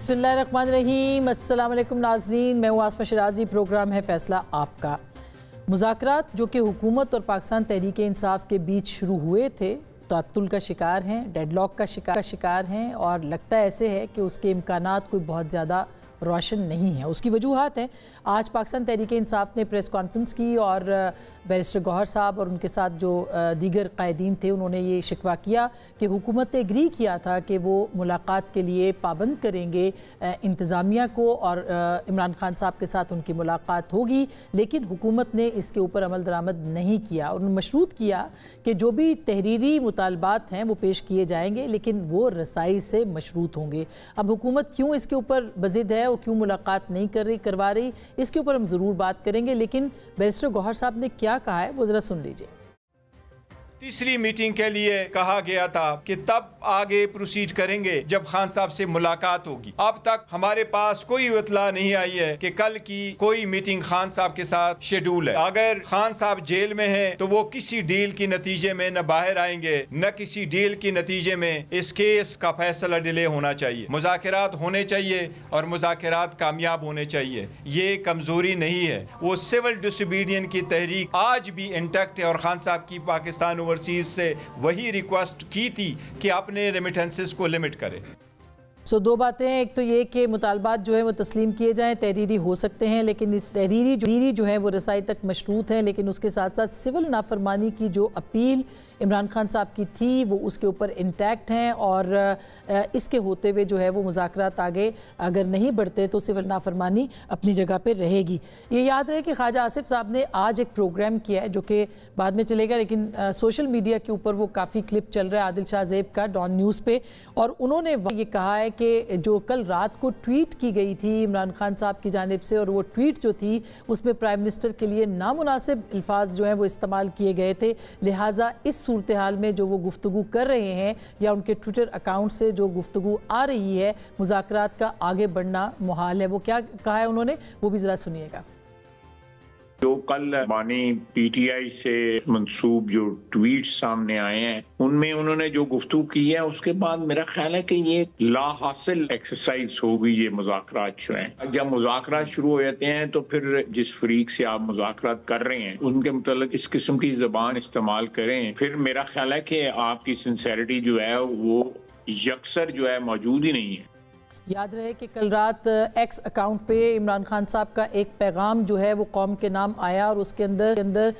बिस्मिल्लाहिर्रहमानिर्रहीम। अस्सलाम वालेकुम नाज़रीन, मैं हूँ आसमा शिराजी। प्रोग्राम है फैसला आपका। मुज़ाकरात जो कि हुकूमत और पाकिस्तान तहरीक इंसाफ के बीच शुरू हुए थे, तअत्तुल का शिकार हैं, डेडलॉक का शिकार हैं और लगता ऐसे है कि उसके इम्कानात कोई बहुत ज़्यादा रोशन नहीं है। उसकी वजूहात हैं। आज पाकिस्तान तहरीक इंसाफ ने प्रेस कॉन्फ्रेंस की और बैरिस्टर गौहर साहब और उनके साथ जो दीगर कायदीन थे उन्होंने ये शिकवा किया कि हुकूमत ने एग्री किया था कि वो मुलाकात के लिए पाबंद करेंगे इंतज़ामिया को और इमरान खान साहब के साथ उनकी मुलाकात होगी, लेकिन हुकूमत ने इसके ऊपर अमल दरामद नहीं किया। उन्होंने मशरूत किया कि जो भी तहरीरी मुतालबात हैं वो पेश किए जाएंगे, लेकिन वो रसाई से मशरूत होंगे। अब हुकूमत क्यों इसके ऊपर बज़िद है, वो क्यों मुलाकात नहीं करवा रही, इसके ऊपर हम ज़रूर बात करेंगे। लेकिन बैरिस्टर गौहर साहब ने क्या कहा है वो ज़रा सुन लीजिए। तीसरी मीटिंग के लिए कहा गया था कि तब आगे प्रोसीड करेंगे जब खान साहब से मुलाकात होगी। अब तक हमारे पास कोई इत्तला नहीं आई है कि कल की कोई मीटिंग खान साहब के साथ शेड्यूल है। अगर खान साहब जेल में हैं तो वो किसी डील के नतीजे में न बाहर आएंगे, न किसी डील के नतीजे में इस केस का फैसला डिले होना चाहिए। मुज़ाकरात होने चाहिए और मुज़ाकरात कामयाब होने चाहिए। ये कमजोरी नहीं है। वो सिविल डिसोबीडियंस की तहरीक आज भी इंटैक्ट है और खान साहब की पाकिस्तान ओवरसीज से वही रिक्वेस्ट की थी कि अपने रेमिटेंसेस को लिमिट करें। दो बातें हैं। एक तो ये कि मुतालबात जो है वो तस्लीम किए जाएं, तहरीरी हो सकते हैं, लेकिन तहरीरी जो है वो रसाई तक मशरूत है। लेकिन उसके साथ साथ सिविल नाफरमानी की जो अपील इमरान खान साहब की थी वो उसके ऊपर इंटैक्ट हैं और इसके होते हुए जो है वो मुज़ाकरात आगे अगर नहीं बढ़ते तो सिविल नाफरमानी अपनी जगह पे रहेगी। ये याद रहे कि ख्वाजा आसिफ साहब ने आज एक प्रोग्राम किया है जो कि बाद में चलेगा, लेकिन सोशल मीडिया के ऊपर वो काफ़ी क्लिप चल रहा है आदिल शाह ज़ेब का डॉन न्यूज़ पे, और उन्होंने ये कहा है कि जो कल रात को ट्वीट की गई थी इमरान खान साहब की जानिब से, और वो ट्वीट जो थी उसमें प्राइम मिनिस्टर के लिए नामुनासिब अल्फाज जो हैं वो इस्तेमाल किए गए थे। लिहाजा इस सूरत हाल में जो वो गुफ्तगू कर रहे हैं या उनके ट्विटर अकाउंट से जो गुफ्तगू आ रही है, मुज़ाकरात का आगे बढ़ना मुहाल है। वो क्या कहा है उन्होंने, वो भी ज़रा सुनिएगा। जो कल बानी पीटीआई से मंसूब जो ट्वीट सामने आए हैं उनमें उन्होंने जो गुफ्तगू की है, उसके बाद मेरा ख्याल है कि ये ला हासिल एक्सरसाइज होगी। ये मुज़ाकरात जो हैं, जब मुज़ाकरात शुरू हो जाते हैं तो फिर जिस फरीक से आप मुज़ाकरात कर रहे हैं उनके मुतालिक इस किस्म की ज़बान इस्तेमाल करें, फिर मेरा ख्याल है कि आपकी सिंसेरिटी जो है वो यकसर जो है मौजूद ही नहीं है। याद रहे कि कल रात एक्स अकाउंट पे इमरान खान साहब का एक पैगाम जो है वो कौम के नाम आया और उसके अंदर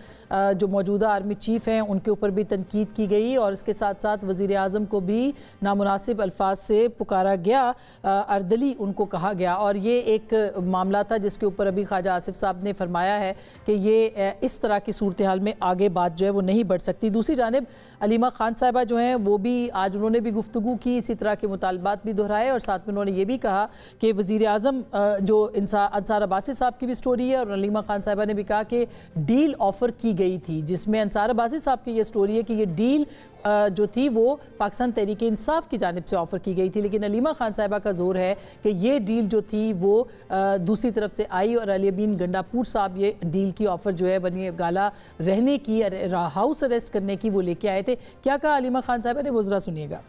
जो मौजूदा आर्मी चीफ हैं उनके ऊपर भी तनकीद की गई और इसके साथ साथ वज़ीर आज़म को भी नामुनासिब अल्फाज से पुकारा गया, अर्दली उनको कहा गया। और ये एक मामला था जिसके ऊपर अभी ख्वाजा आसिफ साहब ने फरमाया है कि ये इस तरह की सूरत हाल में आगे बात जो है वो नहीं बढ़ सकती। दूसरी जानिब अलीमा खान साहिबा जो हैं वो भी आज उन्होंने भी गुफ्तगू की, इसी तरह के मुतालबात भी दोहराए और साथ में उन्होंने ये भी कहा कि वज़ीर आज़म जो अंसार अब्बासी साहब की भी स्टोरी है और अलीमा खान साहिबा ने भी कहा कि डील ऑफ़र की गई थी, जिसमें अंसार अब्बासी साहब की ये स्टोरी है कि ये डील जो थी वो पाकिस्तान तहरीक इंसाफ की जानिब से ऑफ़र की गई थी, लेकिन अलीमा खान साहिबा का जोर है कि ये डील जो थी वो दूसरी तरफ से आई और अली अमीन गंडापुर साहब ये डील की ऑफ़र जो है बनी गाला रहने की, हाउस अरेस्ट करने की वो लेके आए थे। क्या कहा अलीमा खान साहिबा ने, वो ज़रा सुनिएगा।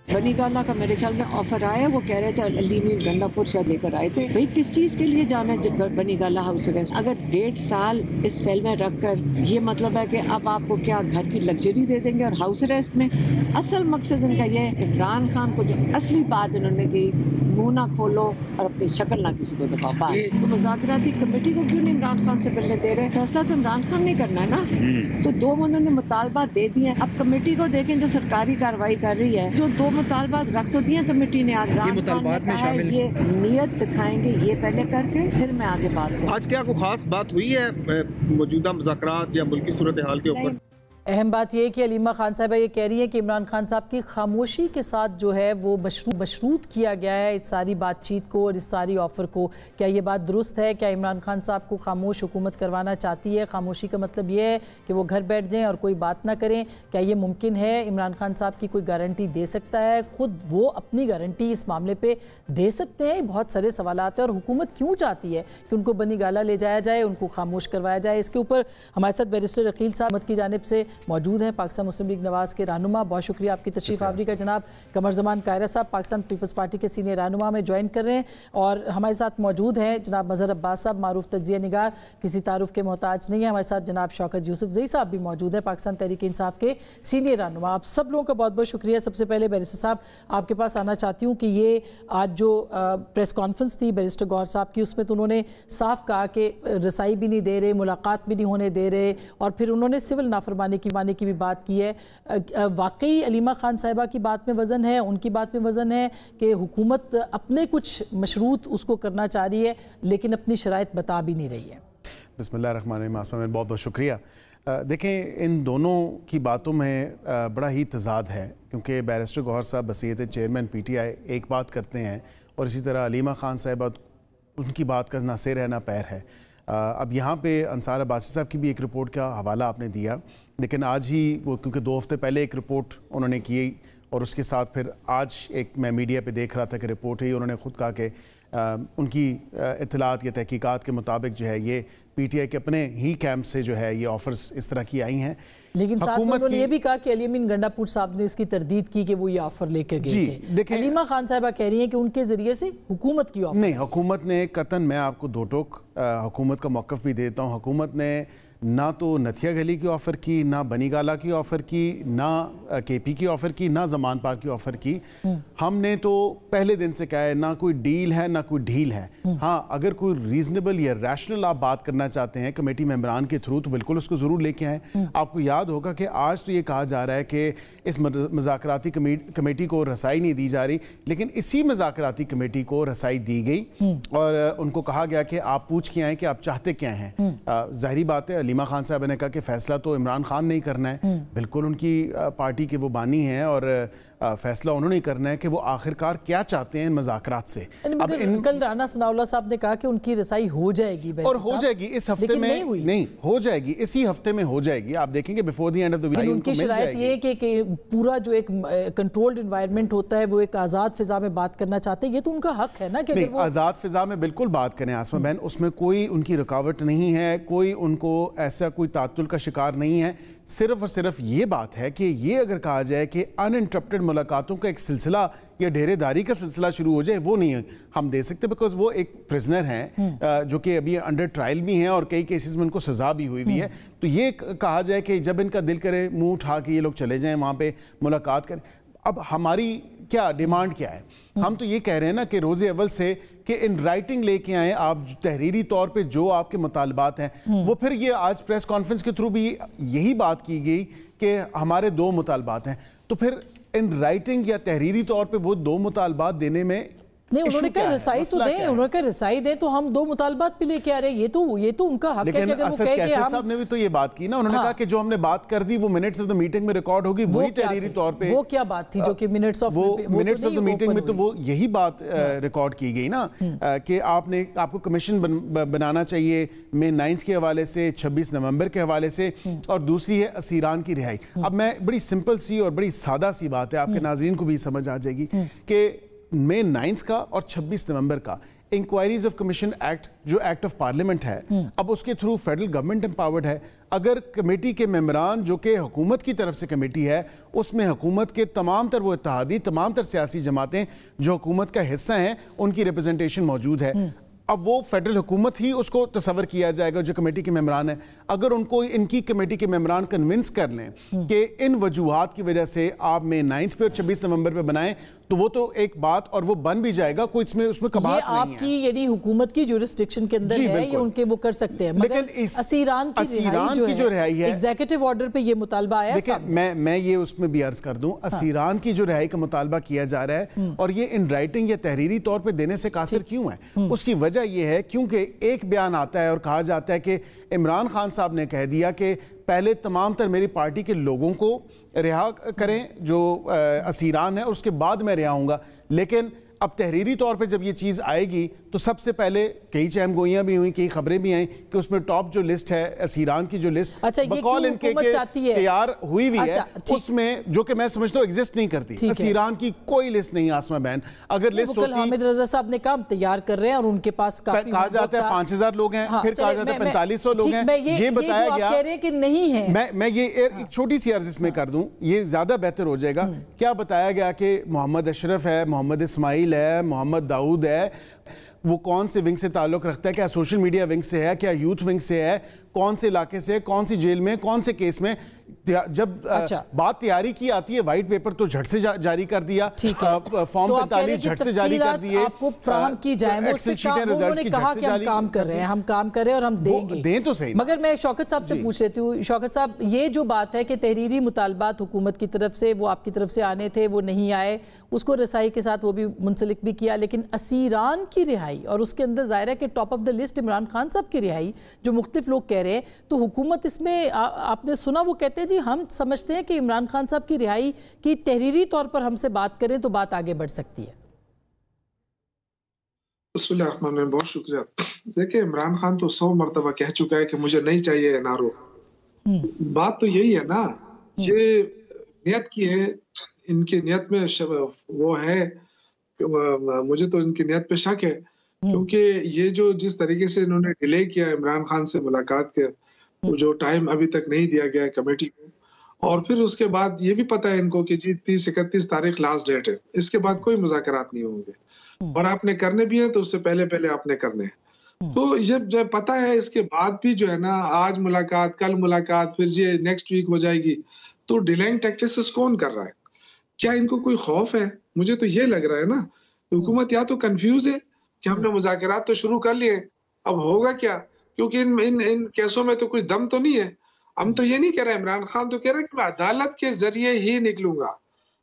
बनी गाला का मेरे ख्याल में ऑफर आया, वो कह रहे थे अली अमीन गंडापुर से लेकर आए थे, भाई किस चीज के लिए जाना है बनी गाला हाउस अरेस्ट? अगर 1.5 साल इस सेल में रखकर ये मतलब है कि अब आपको क्या घर की लग्जरी दे देंगे और हाउस अरेस्ट में? असल मकसद इनका ये है इमरान खान को जो असली बात इन्होंने की, मुंह ना खोलो और अपनी शक्ल ना किसी को दिखाओ। तो मुज़ाकराती कमेटी को क्यों नहीं इमरान खान से मिलने दे रहे? फैसला तो इमरान खान ने करना है ना। तो 2 उन्होंने मुतालबा दे दिए, अब कमेटी को देखें जो सरकारी कार्रवाई कर रही है, जो 2 मुतालबात रख तो दिए कमेटी ने। आज मुतालबात में शामिल ये नियत दिखाएंगे, ये पहले करके फिर मैं आगे बात करूँ। आज क्या कोई खास बात हुई है मौजूदा मुज़ाकरात या मुल्की सूरत हाल के ऊपर? अहम बात यह कि अलीमा खान साहबा ये कह रही है कि इमरान खान साहब की खामोशी के साथ जो है वो मशरूत किया गया है इस सारी बातचीत को और इस सारी ऑफ़र को। क्या ये बात दुरुस्त है? क्या इमरान खान साहब को खामोश हुकूमत करवाना चाहती है? खामोशी का मतलब ये है कि वो घर बैठ जाएं और कोई बात ना करें। क्या ये मुमकिन है? इमरान खान साहब की कोई गारंटी दे सकता है? खुद वो अपनी गारंटी इस मामले पर दे सकते हैं? बहुत सारे सवालात हैं। और हुकूमत क्यों चाहती है कि उनको बनी गाला ले जाया जाए, उनको खामोश करवाया जाए? इसके ऊपर हमारे साथ बैरिस्टर अकील साहब की जानिब से मौजूद हैं पाकिस्तान मुस्लिम लीग नवाज़ के रहनुमा। बहुत शुक्रिया आपकी तशरीफ़ आवरी का जनाब। कमर ज़मान कायरा साहब पाकिस्तान पीपल्स पार्टी के सीनियर रहनुमा में ज्वाइन कर रहे हैं, और हमारे साथ मौजूद हैं जनाब मज़हर अब्बास साहब, मारूफ तज्ज़िया निगार, किसी तारुफ के मोहताज नहीं है। हमारे साथ जनाब शौकत यूसुफजई साहब भी मौजूद हैं, पाकिस्तान तहरीक इंसाफ के सीनियर रहनुमा। आप सब लोगों का बहुत बहुत शुक्रिया। सबसे पहले बैरिस्टर साहब आपके पास आना चाहती हूँ कि ये आज जो प्रेस कॉन्फ्रेंस थी बैरिस्टर गौहर साहब की, उसमें तो उन्होंने साफ कहा कि रसाई भी नहीं दे रहे, मुलाकात भी नहीं होने दे रहे, और फिर उन्होंने सिविल नाफरमानी की भी बात की है। वाकई अलीमा खान साहिबा की बात में वज़न है, उनकी बात में वज़न है कि हुकूमत अपने कुछ मशरूत उसको करना चाह रही है लेकिन अपनी शराइत बता भी नहीं रही है। बिस्मिल्लाहिर्रहमानिर्रहीम। आसमा में बहुत बहुत शुक्रिया। देखें, इन दोनों की बातों में बड़ा ही तज़ाद है, क्योंकि बैरिस्टर गौहर साहब बसीयत चेयरमैन PTI एक बात करते हैं और इसी तरह अलीमा खान साहिबा उनकी बात का ना सिर है ना पैर है। अब यहाँ पे अंसार अब्बासी साहब की भी एक रिपोर्ट का हवाला आपने दिया, लेकिन आज ही वो, क्योंकि 2 हफ्ते पहले एक रिपोर्ट उन्होंने की और उसके साथ फिर आज एक मैं मीडिया पे देख रहा था कि रिपोर्ट ही उन्होंने ख़ुद कहा कि उनकी इत्तलात या तहकीकात के मुताबिक जो है ये PTI के अपने ही कैंप से जो है ये ऑफर्स इस तरह की आई हैं। लेकिन साथ में उन्होंने ये भी कहा कि अली अमीन गंडापुर साहब ने इसकी तरदीद की कि वो ये ऑफर लेकर गए थे। देखिए, अलीमा खान साहिबा कह रही हैं कि उनके जरिए से हुकूमत की ऑफर नहीं, हुकूमत ने कतन, मैं आपको दो टोक हुकूमत का मौक़िफ़ भी देता हूँ। हुकूमत ने ना तो नथिया गली की ऑफ़र की, ना बनीगाला की ऑफ़र की, ना KP की ऑफ़र की, ना ज़मान पार्क की ऑफ़र की। हमने तो पहले दिन से कहा है ना कोई डील है ना कोई ढील है। हाँ, अगर कोई रीज़नेबल या रैशनल आप बात करना चाहते हैं कमेटी मेंबरान के थ्रू तो बिल्कुल उसको ज़रूर लेके आएँ। आपको याद होगा कि आज तो ये कहा जा रहा है कि इस मज़ाकराती कमेटी को रसाई नहीं दी जा रही, लेकिन इसी मज़ाकराती कमेटी को रसाई दी गई और उनको कहा गया कि आप पूछ के आएँ कि आप चाहते क्या हैं। ज़ाहिरी बात है, अलीमा खान साहब ने कहा कि फैसला तो इमरान खान ने ही करना है। बिल्कुल उनकी पार्टी के वो बानी हैं और फैसला उन्होंने करना है कि वो आखिरकार क्या चाहते हैं इन मज़ाकरात से। अब कल राना सनाउल्लाह साहब ने कहा कि उनकी रसाई हो जाएगी, और हो जाएगी इस हफ्ते में, नहीं हो जाएगी, इसी हफ्ते में हो जाएगी। आप देखेंगे before the end of the week उनकी शराइत ये कि पूरा जो एक कंट्रोल्ड एनवायरनमेंट होता है वो एक आज़ाद फिजा में बात करना चाहते हैं। ये तो उनका हक है ना कि नहीं, आज़ाद फिजा में बिल्कुल बात करें आसमा बहन, उसमें कोई उनकी रुकावट नहीं है, कोई उनको ऐसा कोई तातुल का शिकार नहीं है। सिर्फ और सिर्फ ये बात है कि ये अगर कहा जाए कि अनइंटरप्टेड मुलाकातों का एक सिलसिला या डेरेदारी का सिलसिला शुरू हो जाए, वो नहीं हम दे सकते, बिकॉज वो एक प्रिजनर हैं जो कि अभी अंडर ट्रायल भी हैं और कई केसेस में उनको सज़ा भी हुई है। तो ये कहा जाए कि जब इनका दिल करे मुंह उठा के ये लोग चले जाएं वहाँ पे मुलाकात करें। अब हमारी क्या डिमांड क्या है? हम तो ये कह रहे हैं ना कि रोज़े अव्वल से कि इन राइटिंग लेके आए आप तहरीरी तौर पे जो आपके मुतालबात हैं वो। फिर ये आज प्रेस कॉन्फ्रेंस के थ्रू भी यही बात की गई कि हमारे 2 मुतालबात हैं, तो फिर इन राइटिंग या तहरीरी तौर पे वो 2 मुतालबात देने में नहीं, उन्होंने कहा रसाई तो दें, उन्होंने कहा रसाई दें तो हम 2 मुतालबात भी लेके आ रहे हैं। ये तो उनका हक है कि अगर वो कहे कि हम साहब ने भी तो ये बात की ना, उन्होंने कहा कि जो हमने बात कर दी वो मिनट्स ऑफ द मीटिंग में रिकॉर्ड होगी, वही तहरीरी तौर पे। वो क्या बात थी जो कि मिनट्स ऑफ द मीटिंग में तो वो यही बात रिकॉर्ड की गई ना कि आपको कमीशन बनाना चाहिए मई 9 के हवाले से, 26 नवंबर के हवाले से, और दूसरी है असीरान की रिहाई। अब मैं बड़ी सिंपल सी और बड़ी सादा सी बात है, आपके नाज़रीन को भी समझ आ जाएगी कि मई 9 का और 26 नवंबर का इंक्वायरीज ऑफ कमीशन एक्ट जो एक्ट ऑफ पार्लियामेंट है, अब उसके थ्रू फेडरल गवर्नमेंट एम्पावर्ड है। अगर कमेटी के मेंबरान जो कि हुकूमत की तरफ से कमेटी है, उसमें हुकूमत के तमाम तर वो इत्तेहादी, तमाम तर सियासी जमातें जो हुकूमत का हिस्सा हैं, उनकी रिप्रेजेंटेशन मौजूद है। अब वो फेडरल हुकूमत ही उसको तस्वर किया जाएगा जो कमेटी के मेंबरान है। अगर उनको इनकी कमेटी के मेंबरान कन्विंस कर लें कि इन वजूहात की वजह से आप मई 9 पे और 26 नवंबर पे बनाएं, तो वो तो एक बात और वो बन भी जाएगा, कोई उसमें कबात नहीं है। आपकी यानी हुकूमत की जुरिस्डिक्शन के अंदर है, ये उनके वो कर सकते हैं। लेकिन असीरान की जो रिहाई है एग्जीक्यूटिव ऑर्डर पे ये मुतालबा आया। देखिए, मैं ये उसमें भी अर्ज कर दूं, असीरान की जो रिहाई का मुतालबा किया जा रहा है और ये इन राइटिंग या तहरीरी तौर पे देने से कासिर क्यों है? उसकी वजह ये है क्योंकि एक बयान आता है और कहा जाता है कि इमरान खान साहब ने कह दिया कि पहले तमाम तर मेरी पार्टी के लोगों को रिहा करें जो असीरान है, और उसके बाद मैं रिहा हूँगा। लेकिन اب تحریری طور پہ جب یہ چیز آئے گی تو سب سے پہلے کئی چہم گوئیاں بھی ہوئیں, کئی خبریں بھی آئیں کہ اس میں ٹاپ جو لسٹ ہے اسیران کی جو لسٹ بقول ان کے تیار ہوئی ہوئی ہے, اس میں جو کہ میں سمجھتا ہوں ایگزسٹ نہیں کرتی. اسیران کی کوئی لسٹ نہیں آسمہ بین. اگر لسٹ ہوتی, حامد رضا صاحب نے کام تیار کر رہے ہیں اور ان کے پاس کہا جاتا ہے 5000 لوگ ہیں, پھر کہا جاتا ہے 4500 لوگ ہیں, یہ بتایا گیا. کہہ رہے ہیں کہ نہیں ہے. میں یہ ایک چھوٹی سی عرض اس میں کر دوں, یہ زیادہ بہتر ہو جائے گا. کیا بتایا گیا کہ محمد اشرف ہے, محمد اسماعیل ہے, محمد داؤد ہے, وہ کون سے ونگ سے تعلق رکھتا ہے, کیا سوشل میڈیا ونگ سے ہے, کیا یوتھ ونگ سے ہے, کون سے علاقے سے, کون سی جیل میں, کون سے کیس میں. جب بات تیاری کی آتی ہے وائٹ پیپر تو جھٹ سے جاری کر دیا, فارم 45 جھٹ سے جاری کر دیے, آپ کو فراہم کی جائیں. انہوں نے کہا کہ ہم کام کر رہے ہیں, ہم کام کر رہے ہیں اور ہم دیں گے. دیں تو صحیح. مگر میں شوکت صاحب سے پوچھ لیتی ہوں, شوکت صاحب یہ جو بات ہے کہ تحریری مطالبات حکومت کی طرف سے وہ آپ کی طرف سے آنے تھے, وہ نہیں آئے, اس کو رسائی کے ساتھ وہ بھی منسلک بھی کیا, لیکن اسیران کی رہائی اور اس کے اندر ظاہر ہے کہ top of the list Imran Khan صاحب کی رہائی جو مختلف لوگ کہہ رہے ہیں, تو حکومت اس میں آپ نے سنا وہ کہتے ہیں جی ہم سمجھتے ہیں کہ عمران خان صاحب کی رہائی کی تحریری طور پر ہم سے بات کریں تو بات آگے بڑھ سکتی ہے. بسم اللہ الرحمن الرحیم, بہت شکریہ. دیکھیں عمران خان تو 100 مرتبہ کہہ چکا ہے کہ مجھے نہیں چاہیے این آر او. بات تو یہی ہے نا, یہ نیت کی ہے, ان کی نیت میں وہ ہے, مجھے تو ان کی نیت پہ شک ہے, کیونکہ یہ جو جس طریقے سے انہوں نے ڈیلے کیا عمران خان سے ملاقات کے, جو ٹائم ابھی تک نہیں دیا گیا کمیٹی کو, اور پھر اس کے بعد یہ بھی پتا ہے ان کو کہ جی 30-31 تاریخ لاسٹ ڈیٹ ہے, اس کے بعد کوئی مذاکرات نہیں ہوں گے, اور آپ نے کرنے بھی ہیں تو اس سے پہلے آپ نے کرنے ہیں. تو جب پتا ہے اس کے بعد بھی جو ہے نا, آج ملاقات کل ملاقات پھر یہ نیکسٹ ویک ہو جائے گی, تو ڈیلائنگ ٹیکٹکس کون کر رہا ہے؟ کیا ان کو کوئی خوف ہے؟ مجھے تو یہ لگ رہا ہے نا, حکومت یا تو کنفیوز ہے کہ ہم نے مذاکرات تو شروع کر لیے, اب ہوگا کیا, کیونکہ ان کیسوں میں تو کچھ دم تو نہیں ہے. ہم تو یہ نہیں کہہ رہے, عمران خان تو کہہ رہا ہے کہ میں عدالت کے ذریعے ہی نکلوں گا,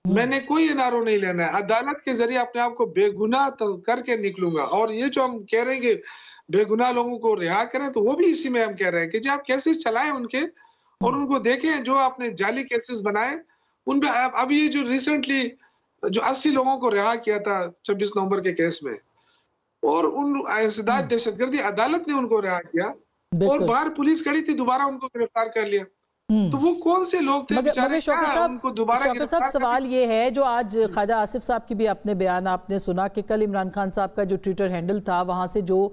میں نے کوئی این آر او نہیں لینا ہے, عدالت کے ذریعے اپنے آپ کو بے گناہ کر کے نکلوں گا. اور یہ جو ہم کہہ رہے ہیں کہ بے گناہ لوگوں کو رہا کریں, تو وہ بھی اسی میں ہم کہہ رہے ہیں کہ جی آپ کیسز چلائیں ان کے, اور ان کو دیکھیں جو آپ نے جعلی کیسز بنائے ان پہ. اب یہ جو ریسنٹلی جو 80 لوگوں کو رہا کیا تھا 26 نومبر کے کیس میں, اور ان انسداد دہشت گردی, عدالت نے ان کو رہا کیا, اور باہر پولیس کھڑی تھی, دوبارہ ان کو گرفتار کر لیا. تو وہ کون سے لوگ تھے بیچارے, ان کو دوبارہ شوکت صاحب سوال یہ ہے, جو آج خواجہ آصف صاحب کی بھی اپنے بیان آپ نے سنا کہ کل عمران خان صاحب کا جو ٹویٹر ہینڈل تھا وہاں سے جو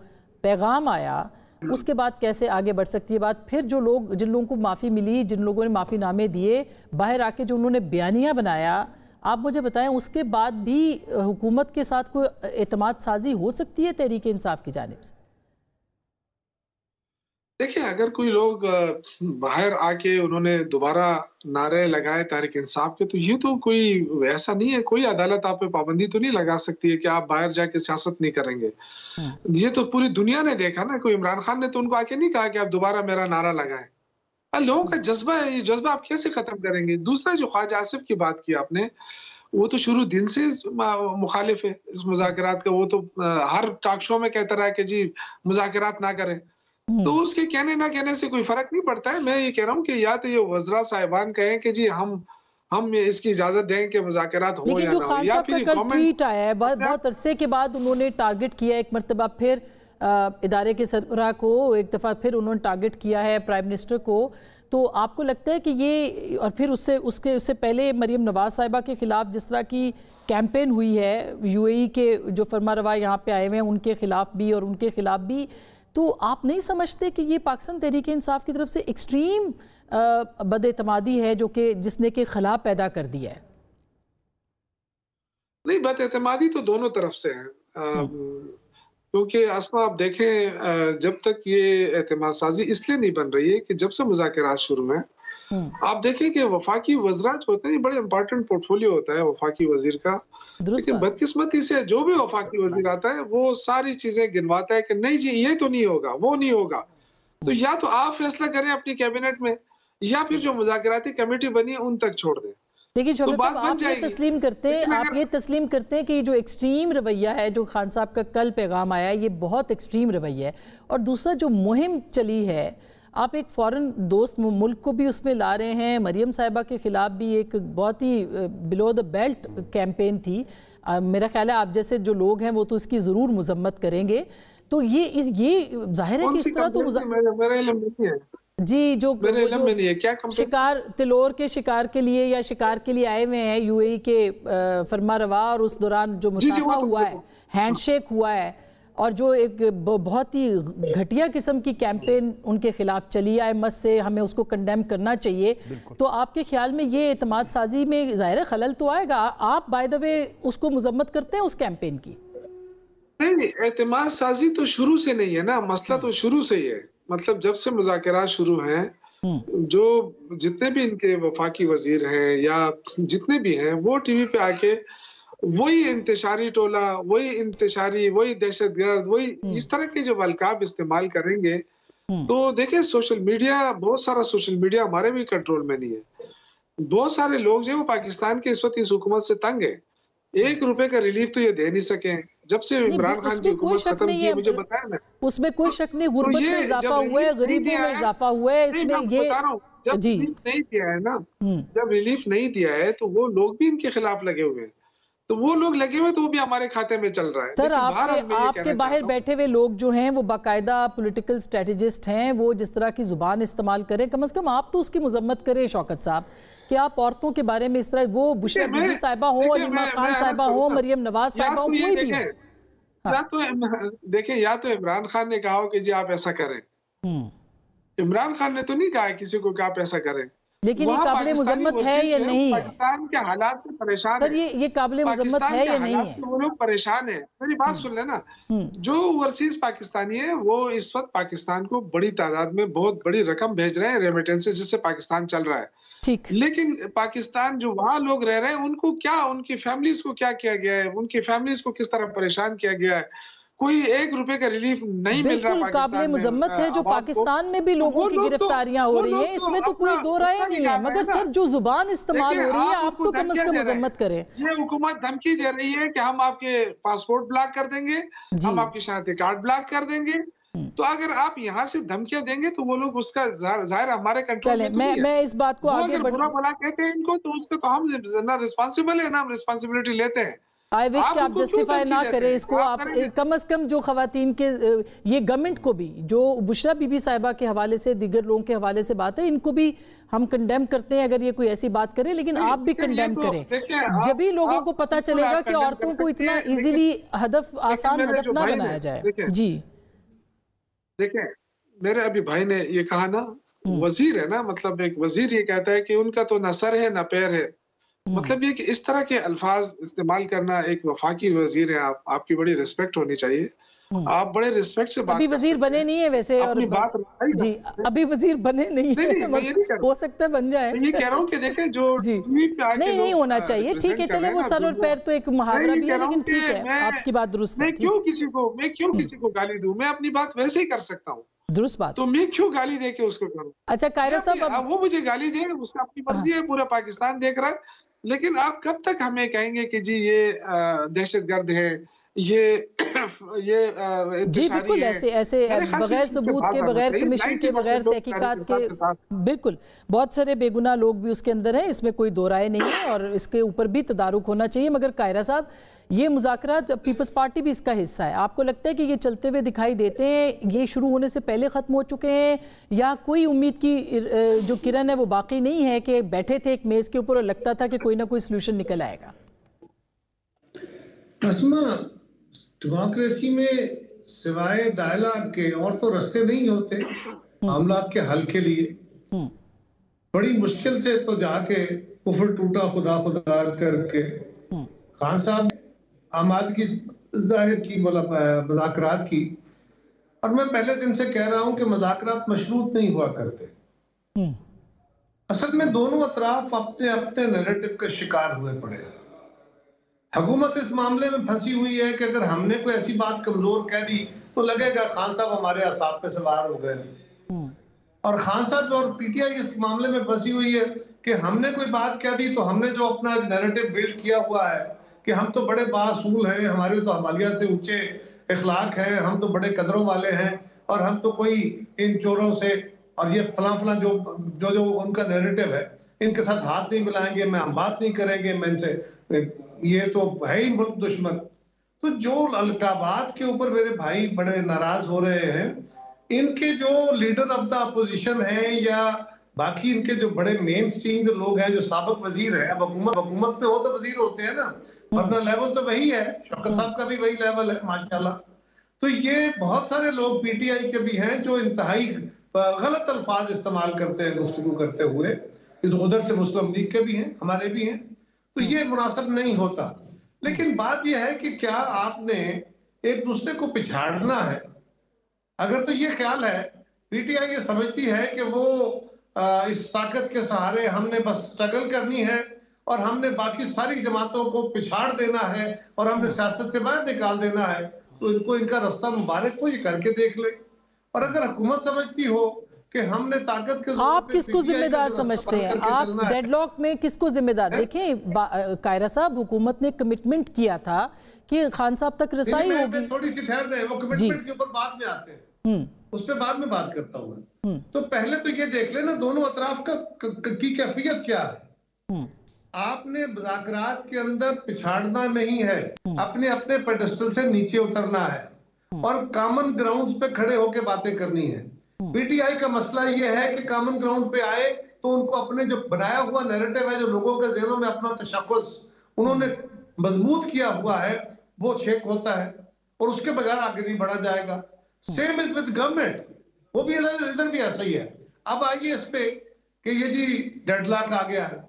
پیغام آیا, اس کے بعد کیسے آگے بڑھ سکتی ہے بات؟ پھر جو لوگ, جن لوگوں کو معافی ملی, جن لوگوں نے معافی نامے دیے, باہر آ کے جو انہوں نے بیانیہ بنایا, آپ مجھے بتائیں اس کے بعد بھی حکومت کے ساتھ کوئی اعتماد سازی ہو سکتی ہے تحریک انصاف کی جانب سے؟ دیکھیں, اگر کوئی لوگ باہر آ کے انہوں نے دوبارہ نعرے لگائے تحریک انصاف کے, تو یہ تو کوئی ایسا نہیں ہے, کوئی عدالت آپ پہ پابندی تو نہیں لگا سکتی ہے کہ آپ باہر جا کے سیاست نہیں کریں گے. یہ تو پوری دنیا نے دیکھا نا, کوئی عمران خان نے تو ان کو آ کے نہیں کہا کہ آپ دوبارہ میرا نعرہ لگائیں. لوگوں کا جذبہ ہے, یہ جذبہ آپ کیسے ختم کریں گے؟ دوسرا جو خواجہ آصف کی بات کی آپ نے, وہ تو شروع دن سے مخالف ہے اس مذاکرات کا. وہ تو ہر ٹاک شو میں کہتا رہا کہ جی مذاکرات نہ کریں, تو اس کے کہنے نہ کہنے سے کوئی فرق نہیں پڑتا ہے. میں یہ کہہ رہا ہوں کہ یا تو یہ وزراء صاحبان کہیں کہ جی ہم اس کی اجازت دیں کہ مذاکرات ہو یا نہ ہو, یا پھر کل ٹویٹ آیا ہے بہت عرصے کے بعد انہوں نے ٹارگٹ کیا ایک مرتبہ پھر ادارے کے سربراہ کو, ایک دفعہ پھر انہوں نے ٹارگٹ کیا ہے پرائم منسٹر کو. تو آپ کو لگتا ہے کہ یہ, اور پھر اس سے پہلے مریم نواز صاحبہ کے خلاف جس طرح کی کیمپین ہوئی ہے, یو اے ای کے جو فرما روا یہاں پہ آئے ہوئے ہیں ان کے خلاف بھی اور ان کے خلاف بھی, تو آپ نہیں سمجھتے کہ یہ پاکستان تحریک انصاف کی طرف سے ایکسٹریم بد اعتمادی ہے جو کہ جس نے کہ خلا پیدا کر دیا ہے؟ نہیں, بد اعتمادی تو دونوں طرف سے ہے, کیونکہ آسما آپ دیکھیں جب تک یہ اعتماد سازی اس لیے نہیں بن رہی ہے کہ جب سے مذاکرات شروع ہیں, آپ دیکھیں کہ وفاقی وزراء جو ہوتے ہیں, بڑے امپورٹنٹ پورٹ فولیو ہوتا ہے وفاقی وزیر کا, لیکن بدقسمتی سے جو بھی وفاقی وزیر آتا ہے وہ ساری چیزیں گنواتا ہے کہ نہیں جی یہ تو نہیں ہوگا, وہ نہیں ہوگا. تو یا تو آپ فیصلہ کریں اپنی کیبنٹ میں, یا پھر جو مذاکراتی کمیٹی بنی ہے ان تک چھوڑ دیں. لیکن شوکت صاحب آپ یہ تسلیم کرتے ہیں کہ یہ جو ایکسٹریم رویہ ہے جو خان صاحب کا کل پیغام آیا ہے, یہ بہت ایکسٹریم رویہ ہے, اور دوسرا جو مہم چلی ہے آپ ایک فورن دوست ملک کو بھی اس میں لا رہے ہیں. مریم صاحبہ کے خلاف بھی ایک بہت ہی بلو دا بیلٹ کیمپین تھی. میرا خیال ہے آپ جیسے جو لوگ ہیں وہ تو اس کی ضرور مذمت کریں گے. تو یہ ظاہر ہے کہ اس طرح تو جی جو شکار تلور کے شکار کے لیے یا شکار کے لیے آئے ہوئے ہیں یو اے ای کے فرما روا, اور اس دوران جو مصافحہ ہوا ہے, ہینڈ شیک ہوا ہے, اور جو ایک بہت ہی گھٹیا قسم کی کیمپین ان کے خلاف چلی آئے مس سے, ہمیں اس کو کنڈیم کرنا چاہیے. تو آپ کے خیال میں یہ اعتماد سازی میں ظاہر خلل تو آئے گا. آپ بائی دا وے اس کو مذمت کرتے ہیں اس کیمپین کی؟ نہیں, اعتماد سازی تو شروع سے نہیں ہے نا, مسئلہ تو شروع سے ہی ہے. مطلب جب سے مذاکرات شروع ہیں, جو جتنے بھی ان کے وفاقی وزیر ہیں یا جتنے بھی ہیں, وہ ٹی وی پہ آ کے وہی انتشاری ٹولہ, وہی انتشاری, وہی دہشت گرد, وہی اس طرح کے جو القاب استعمال کریں گے. تو دیکھیں سوشل میڈیا, بہت سارا سوشل میڈیا ہمارے بھی کنٹرول میں نہیں ہے. بہت سارے لوگ جو پاکستان کے اس وقت اس حکومت سے تنگ ہے, 1 روپے کا ریلیف تو یہ دے نہیں سکیں. جب سے عمران خان کی حکومت ختم کی, مجھے بتایا نا, اس میں کوئی شک نہیں, غربت میں اضافہ ہوا ہے, غریبوں میں اضافہ ہوا ہے. اس میں یہ جب ریلیف نہیں دیا ہے نا, جب ریلیف نہیں دیا ہے تو وہ لوگ بھی ان کے خلاف لگے ہوئے ہیں. تو وہ لوگ لگے ہوئے تو وہ بھی ہمارے کھاتے میں چل رہا ہے. سر آپ کے باہر بیٹھے ہوئے لوگ جو ہیں وہ باقاعدہ پولیٹیکل اسٹریٹجسٹ ہیں, وہ جس طرح کی زبان استعمال کریں, کم از کم آپ تو اس کی مذمت کریں شوکت صاحب, کہ آپ عورتوں کے بارے میں اس طرح, وہ بشرا بی بی صاحبہ ہوں, علیمہ خان صاحبہ ہوں, مریم نواز صاحبہ ہوں, کوئی بھی ہوں. دیکھیں, یا تو عمران خان نے کہا ہو کہ جی آپ ایسا کریں. عمران خان نے تو نہیں کہا کسی کو کہ آپ ایسا کریں. لیکن یہ قابل مذمت ہے یا نہیں ہے؟ پاکستان کے حالات سے پریشان ہے. یہ قابل مذمت ہے یا نہیں ہے؟ وہ لوگ پریشان ہیں. میری بات سن لینا, جو اوورسیز پاکستانی ہیں وہ اس وقت پاکستان کو بڑی تعداد میں بہت بڑی رقم بھیج رہے ہیں ریمیٹنس سے, جس سے پاکستان چل رہا ہے. لیکن پاکستان جو وہاں لوگ رہ رہے ہیں, ان کو کیا, ان کی فیملیز کو کیا کیا گیا ہے, ان کی فیملیز کو کس طرح پریشان کیا گیا ہے. کوئی 1 روپے کا ریلیف نہیں مل رہا. بالکل قابل مذمت ہے جو پاکستان میں بھی لوگوں کی گرفتاریاں ہو رہی ہیں, اس میں تو کوئی دو رائے نہیں ہے, مگر سر جو زبان استعمال ہو رہی ہے آپ تو کم از کم مذمت کریں. یہ حکومت دھمکی دے رہی ہے کہ ہم آپ کے پاسپورٹ بلاک کر دیں گے, ہم آپ کی شناختی کارڈ بلاک کر دیں گے. تو اگر آپ یہاں سے دھمکیاں دیں گے تو وہ لوگ اس کا ظاہر ہمارے کنٹرول میں تو نہیں ہے. میں اس بات کو آگے اگر برا بلا کہتے ہیں ان کو تو اس کو ہم نہ رسپانسیبل ہے, نہ ہم رسپانسبلٹی لیتے ہیں. آئی وش کہ آپ جسٹیفائی نہ کریں اس کو. آپ کم از کم جو خواتین کے, یہ گورنمنٹ کو بھی, جو بشرا بی بی صاحبہ کے حوالے سے, دیگر لوگوں کے حوالے سے بات ہے, ان کو بھی ہم کنڈیم کرتے ہیں اگر یہ کوئی ایسی بات کرے, لیکن آپ بھی کنڈیم کریں. جبھی لوگوں کو پتہ چلے گا کہ عورتوں کو اتنا ایزیلی آسان ہدف نہ بنایا جائے. جی دیکھیں, میرے ابھی بھائی نے یہ کہا نا, وزیر ہے نا, مطلب ایک وزیر یہ کہتا ہے کہ ان کا تو نہ سر ہے نہ پیر ہے. مطلب یہ کہ اس طرح کے الفاظ استعمال کرنا, ایک وفاقی وزیر ہیں آپ کی بڑی ریسپیکٹ ہونی چاہیے. آپ بڑے ریسپیکٹ سے بات ابھی وزیر بنے نہیں ہے ویسے, اور جی ابھی وزیر بنے نہیں ہے, ہو سکتا ہے بن جائے. یہ کہہ رہا ہوں کہ دیکھیں جو نہیں ہونا چاہیے, ٹھیک ہے چلے وہ سر اور پیر تو ایک محاورہ بھی ہے, لیکن ٹھیک ہے آپ کی بات درست ہے. میں کیوں کسی کو گالی دوں, میں اپنی بات ویسے ہی کر سکتا ہوں. درست بات. تو میں کیوں گالی دے کے اس کو کروں؟ اچھا قاہرہ صاحب, وہ مجھے گالی دے, اس کا اپنی مرضی ہے, پورا پاکستان دیکھ رہا ہے. لیکن آپ کب تک ہمیں کہیں گے کہ جی یہ دہشت گرد ہے, یہ جی بالکل ایسے بغیر ثبوت کے, بغیر کمیشن کے, بغیر تحقیقات کے, بالکل بہت سارے بے گناہ لوگ بھی اس کے اندر ہیں, اس میں کوئی دو رائے نہیں ہے, اور اس کے اوپر بھی تدارک ہونا چاہیے. مگر قاہرہ صاحب, یہ مذاکرات, پیپلز پارٹی بھی اس کا حصہ ہے, آپ کو لگتا ہے کہ یہ چلتے ہوئے دکھائی دیتے ہیں, یہ شروع ہونے سے پہلے ختم ہو چکے ہیں, یا کوئی امید کی جو کرن ہے وہ باقی نہیں ہے, کہ بیٹھے تھے ایک میز کے اوپر اور لگتا تھا کہ کوئی نہ کوئی سلوشن نکل آئے گا؟ اسما, ڈیموکریسی میں سوائے ڈائلاگ کے اور تو رستے نہیں ہوتے معاملات کے حل کے لیے. بڑی مشکل سے تو جا کے کفر ٹوٹا خدا خدا کر کے خان صاحب آمادگی ظاہر کی, مذاکرات کی. اور میں پہلے دن سے کہہ رہا ہوں کہ مذاکرات مشروط نہیں ہوا کرتے. اصل میں دونوں اطراف اپنے اپنے نیریٹو کے شکار ہوئے پڑے. حکومت اس معاملے میں پھنسی ہوئی ہے کہ اگر ہم نے کوئی ایسی بات کمزور کہہ دی تو لگے گا خان صاحب ہمارے اعصاب پہ سوار ہو گئے. اور خان صاحب اور پی ٹی آئی اس معاملے میں پھنسی ہوئی ہے کہ ہم نے کوئی بات کہہ دی تو ہم نے جو اپنا نیریٹو بلڈ کیا ہوا ہے کہ ہم تو بڑے بااصول ہیں, ہمارے تو حمالیہ سے اونچے اخلاق ہیں, ہم تو بڑے قدروں والے ہیں, اور ہم تو کوئی ان چوروں سے اور یہ فلاں جو ان کا نیریٹو ہے، ان کے ساتھ ہاتھ نہیں ملائیں گے، ہم بات نہیں کریں گے، میں ان سے، یہ تو ہے ہی ملک دشمن. تو جو القابات کے اوپر میرے بھائی بڑے ناراض ہو رہے ہیں، ان کے جو لیڈر آف دا اپوزیشن ہیں یا باقی ان کے جو بڑے مین سٹریم جو لوگ ہیں، جو سابق وزیر ہیں، اب حکومت پہ ہو تو وزیر ہوتے ہیں نا، اپنا لیول تو وہی ہے، شوکت صاحب کا بھی وہی لیول ہے ماشاءاللہ. تو یہ بہت سارے لوگ پی ٹی آئی کے بھی ہیں جو انتہائی غلط الفاظ استعمال کرتے ہیں گفتگو کرتے ہوئے. ادھر سے مسلم لیگ کے بھی ہیں، ہمارے بھی ہیں. تو یہ مناسب نہیں ہوتا. لیکن بات یہ ہے کہ کیا آپ نے ایک دوسرے کو پچھاڑنا ہے؟ اگر تو یہ خیال ہے، پی ٹی آئی یہ سمجھتی ہے کہ وہ اس طاقت کے سہارے ہم نے بس سٹرگل کرنی ہے اور ہم نے باقی ساری جماعتوں کو پچھاڑ دینا ہے اور ہم نے سیاست سے باہر نکال دینا ہے، تو ان کو ان کا رستہ مبارک کو یہ کر کے دیکھ لے. اور اگر حکومت سمجھتی ہو کہ ہم نے طاقت کے آپ کس کو ذمہ دار سمجھتے ہیں؟ آپ ڈیڈ لاک میں کس کو ذمہ دار دیکھیں؟ قائرہ صاحب، حکومت نے کمٹمنٹ کیا تھا کہ خان صاحب تک رسائی ہوگی. تھوڑی سی ٹھہر دیں، وہ کمٹمنٹ کے اوپر بعد میں آتے ہیں، اس پہ بعد میں بات کرتا ہوں میں. تو پہلے تو یہ دیکھ لیں نا دونوں اطراف کی کیفیت کیا ہے. آپ نے مذاکرات کے اندر پچھاڑنا نہیں ہے، اپنے پیڈسٹل سے نیچے اترنا ہے اور کامن گراؤنڈز پہ کھڑے ہو کے باتیں کرنی ہے. پی ٹی آئی کا مسئلہ یہ ہے کہ کامن گراؤنڈ پہ آئے تو ان کو اپنے جو بنایا ہوا نیریٹو ہے، جو لوگوں کے ذہنوں میں اپنا تشخص انہوں نے مضبوط کیا ہوا ہے، وہ چھیک ہوتا ہے اور اس کے بغیر آگے نہیں بڑھا جائے گا. سیم از ود گورنمنٹ، وہ بھی ادھر بھی ایسا ہی ہے. اب آئیے اس پہ کہ یہ جی ڈیڈ لاک آ گیا ہے.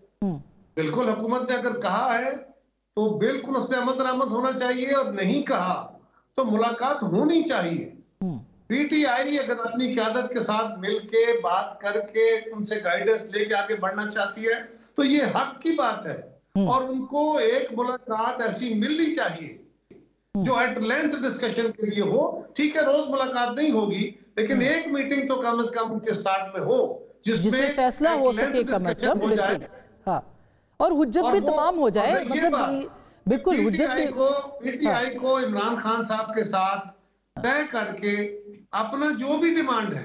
بالکل حکومت نے اگر کہا ہے تو بالکل اس پہ عمل درآمد ہونا چاہیے، اور نہیں کہا تو ملاقات ہونی چاہیے. پی ٹی آئی اگر اپنی قیادت کے ساتھ مل کے بات کر کے ان سے گائیڈنس لے کے آگے بڑھنا چاہتی ہے تو یہ حق کی بات ہے، اور ان کو ایک ملاقات ایسی ملنی چاہیے جو ایٹ لینتھ ڈسکشن کے لیے ہو. ٹھیک ہے، روز ملاقات نہیں ہوگی، لیکن ایک میٹنگ تو کم از کم ان کے ساتھ میں ہو جس میں فیصلہ ہو سکے کم از کم. ہاں، اور حجت بھی تمام ہو جائے. مطلب بالکل حجت بھی پی ٹی آئی کو عمران خان صاحب کے ساتھ طے کر کے اپنا جو بھی ڈیمانڈ ہے،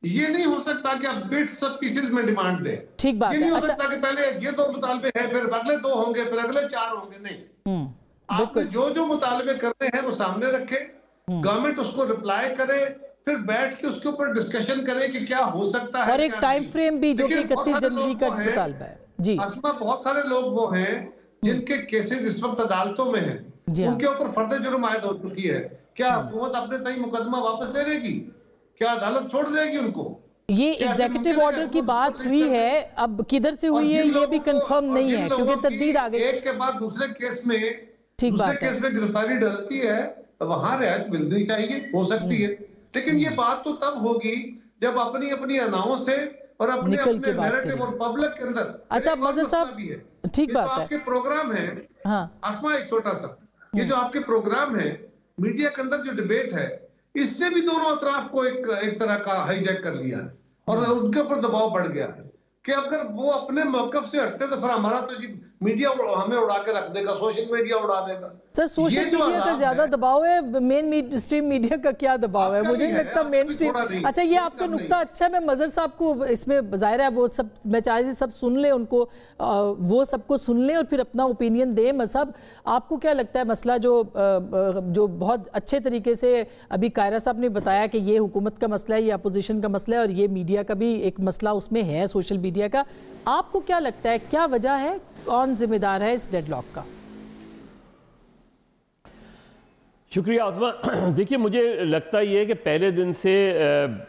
یہ نہیں ہو سکتا کہ آپ بٹس اور پیسز میں ڈیمانڈ دیں. ٹھیک بات ہے. یہ نہیں ہو سکتا کہ پہلے یہ 2 مطالبے ہیں، پھر اگلے 2 ہوں گے، پھر اگلے 4 ہوں گے. نہیں، آپ نے جو مطالبے کرنے ہیں وہ سامنے رکھے، گورنمنٹ اس کو رپلائی کرے، پھر بیٹھ کے اس کے اوپر ڈسکشن کرے کہ کیا ہو سکتا ہے، اور ایک ٹائم فریم بھی جو کہ 31 جنوری کا مطالبہ ہے. جی اسما، بہت سارے لوگ وہ ہیں جن کے کیسز اس وقت عدالتوں میں ہیں، ان کے اوپر فرد جرم عائد ہو چکی ہے. کیا حکومت اپنے تئیں مقدمہ واپس لے لے گی؟ کیا عدالت چھوڑ دے گی ان کو؟ یہ ایگزیکٹو آرڈر کی بات ہوئی ہے، اب کدھر سے ہوئی ہے یہ بھی کنفرم نہیں ہے کیونکہ تردید آ گئی. ایک کے بعد دوسرے کیس میں گرفتاری ڈلتی ہے، وہاں رعایت ملنی چاہیے، ہو سکتی ہے. لیکن یہ بات تو تب ہوگی جب اپنی اناؤں سے اور اپنے نیریٹو اور پبلک کے اندر. اچھا مظہر صاحب، ٹھیک بات ہے. آپ کے پروگرام ہیں اسما، ایک چھوٹا سا، یہ جو آپ کے پروگرام ہیں میڈیا کے اندر جو ڈیبیٹ ہے، اس نے بھی دونوں اطراف کو ایک طرح کا ہائی جیک کر لیا ہے اور ان کے اوپر دباؤ بڑھ گیا ہے کہ اگر وہ اپنے موقف سے ہٹتے تو پھر ہمارا تو میڈیا ہمیں اڑا کے رکھ دے گا، سوشل میڈیا اڑا دے گا. سر سوشل میڈیا کا زیادہ دباؤ ہے، مین اسٹریم میڈیا کا کیا دباؤ ہے؟ مجھے نہیں لگتا مین اسٹریم. اچھا، یہ آپ کا نقطہ اچھا ہے. میں مظہر صاحب کو اس میں ظاہر ہے وہ سب میں چاہے تھی سب سن لیں، ان کو وہ سب کو سن لیں اور پھر اپنا اوپینین دیں. مذہب، آپ کو کیا لگتا ہے مسئلہ جو بہت اچھے طریقے سے ابھی قائرہ صاحب نے بتایا کہ یہ حکومت کا مسئلہ ہے، یہ اپوزیشن کا مسئلہ ہے اور یہ میڈیا کا بھی ایک مسئلہ اس میں ہے، سوشل میڈیا کا. آپ کو کیا لگتا ہے کیا وجہ ہے، کون ذمہ دار ہے اس ڈیڈ لاک کا؟ شکریہ عاصمہ. دیکھیے، مجھے لگتا یہ ہے کہ پہلے دن سے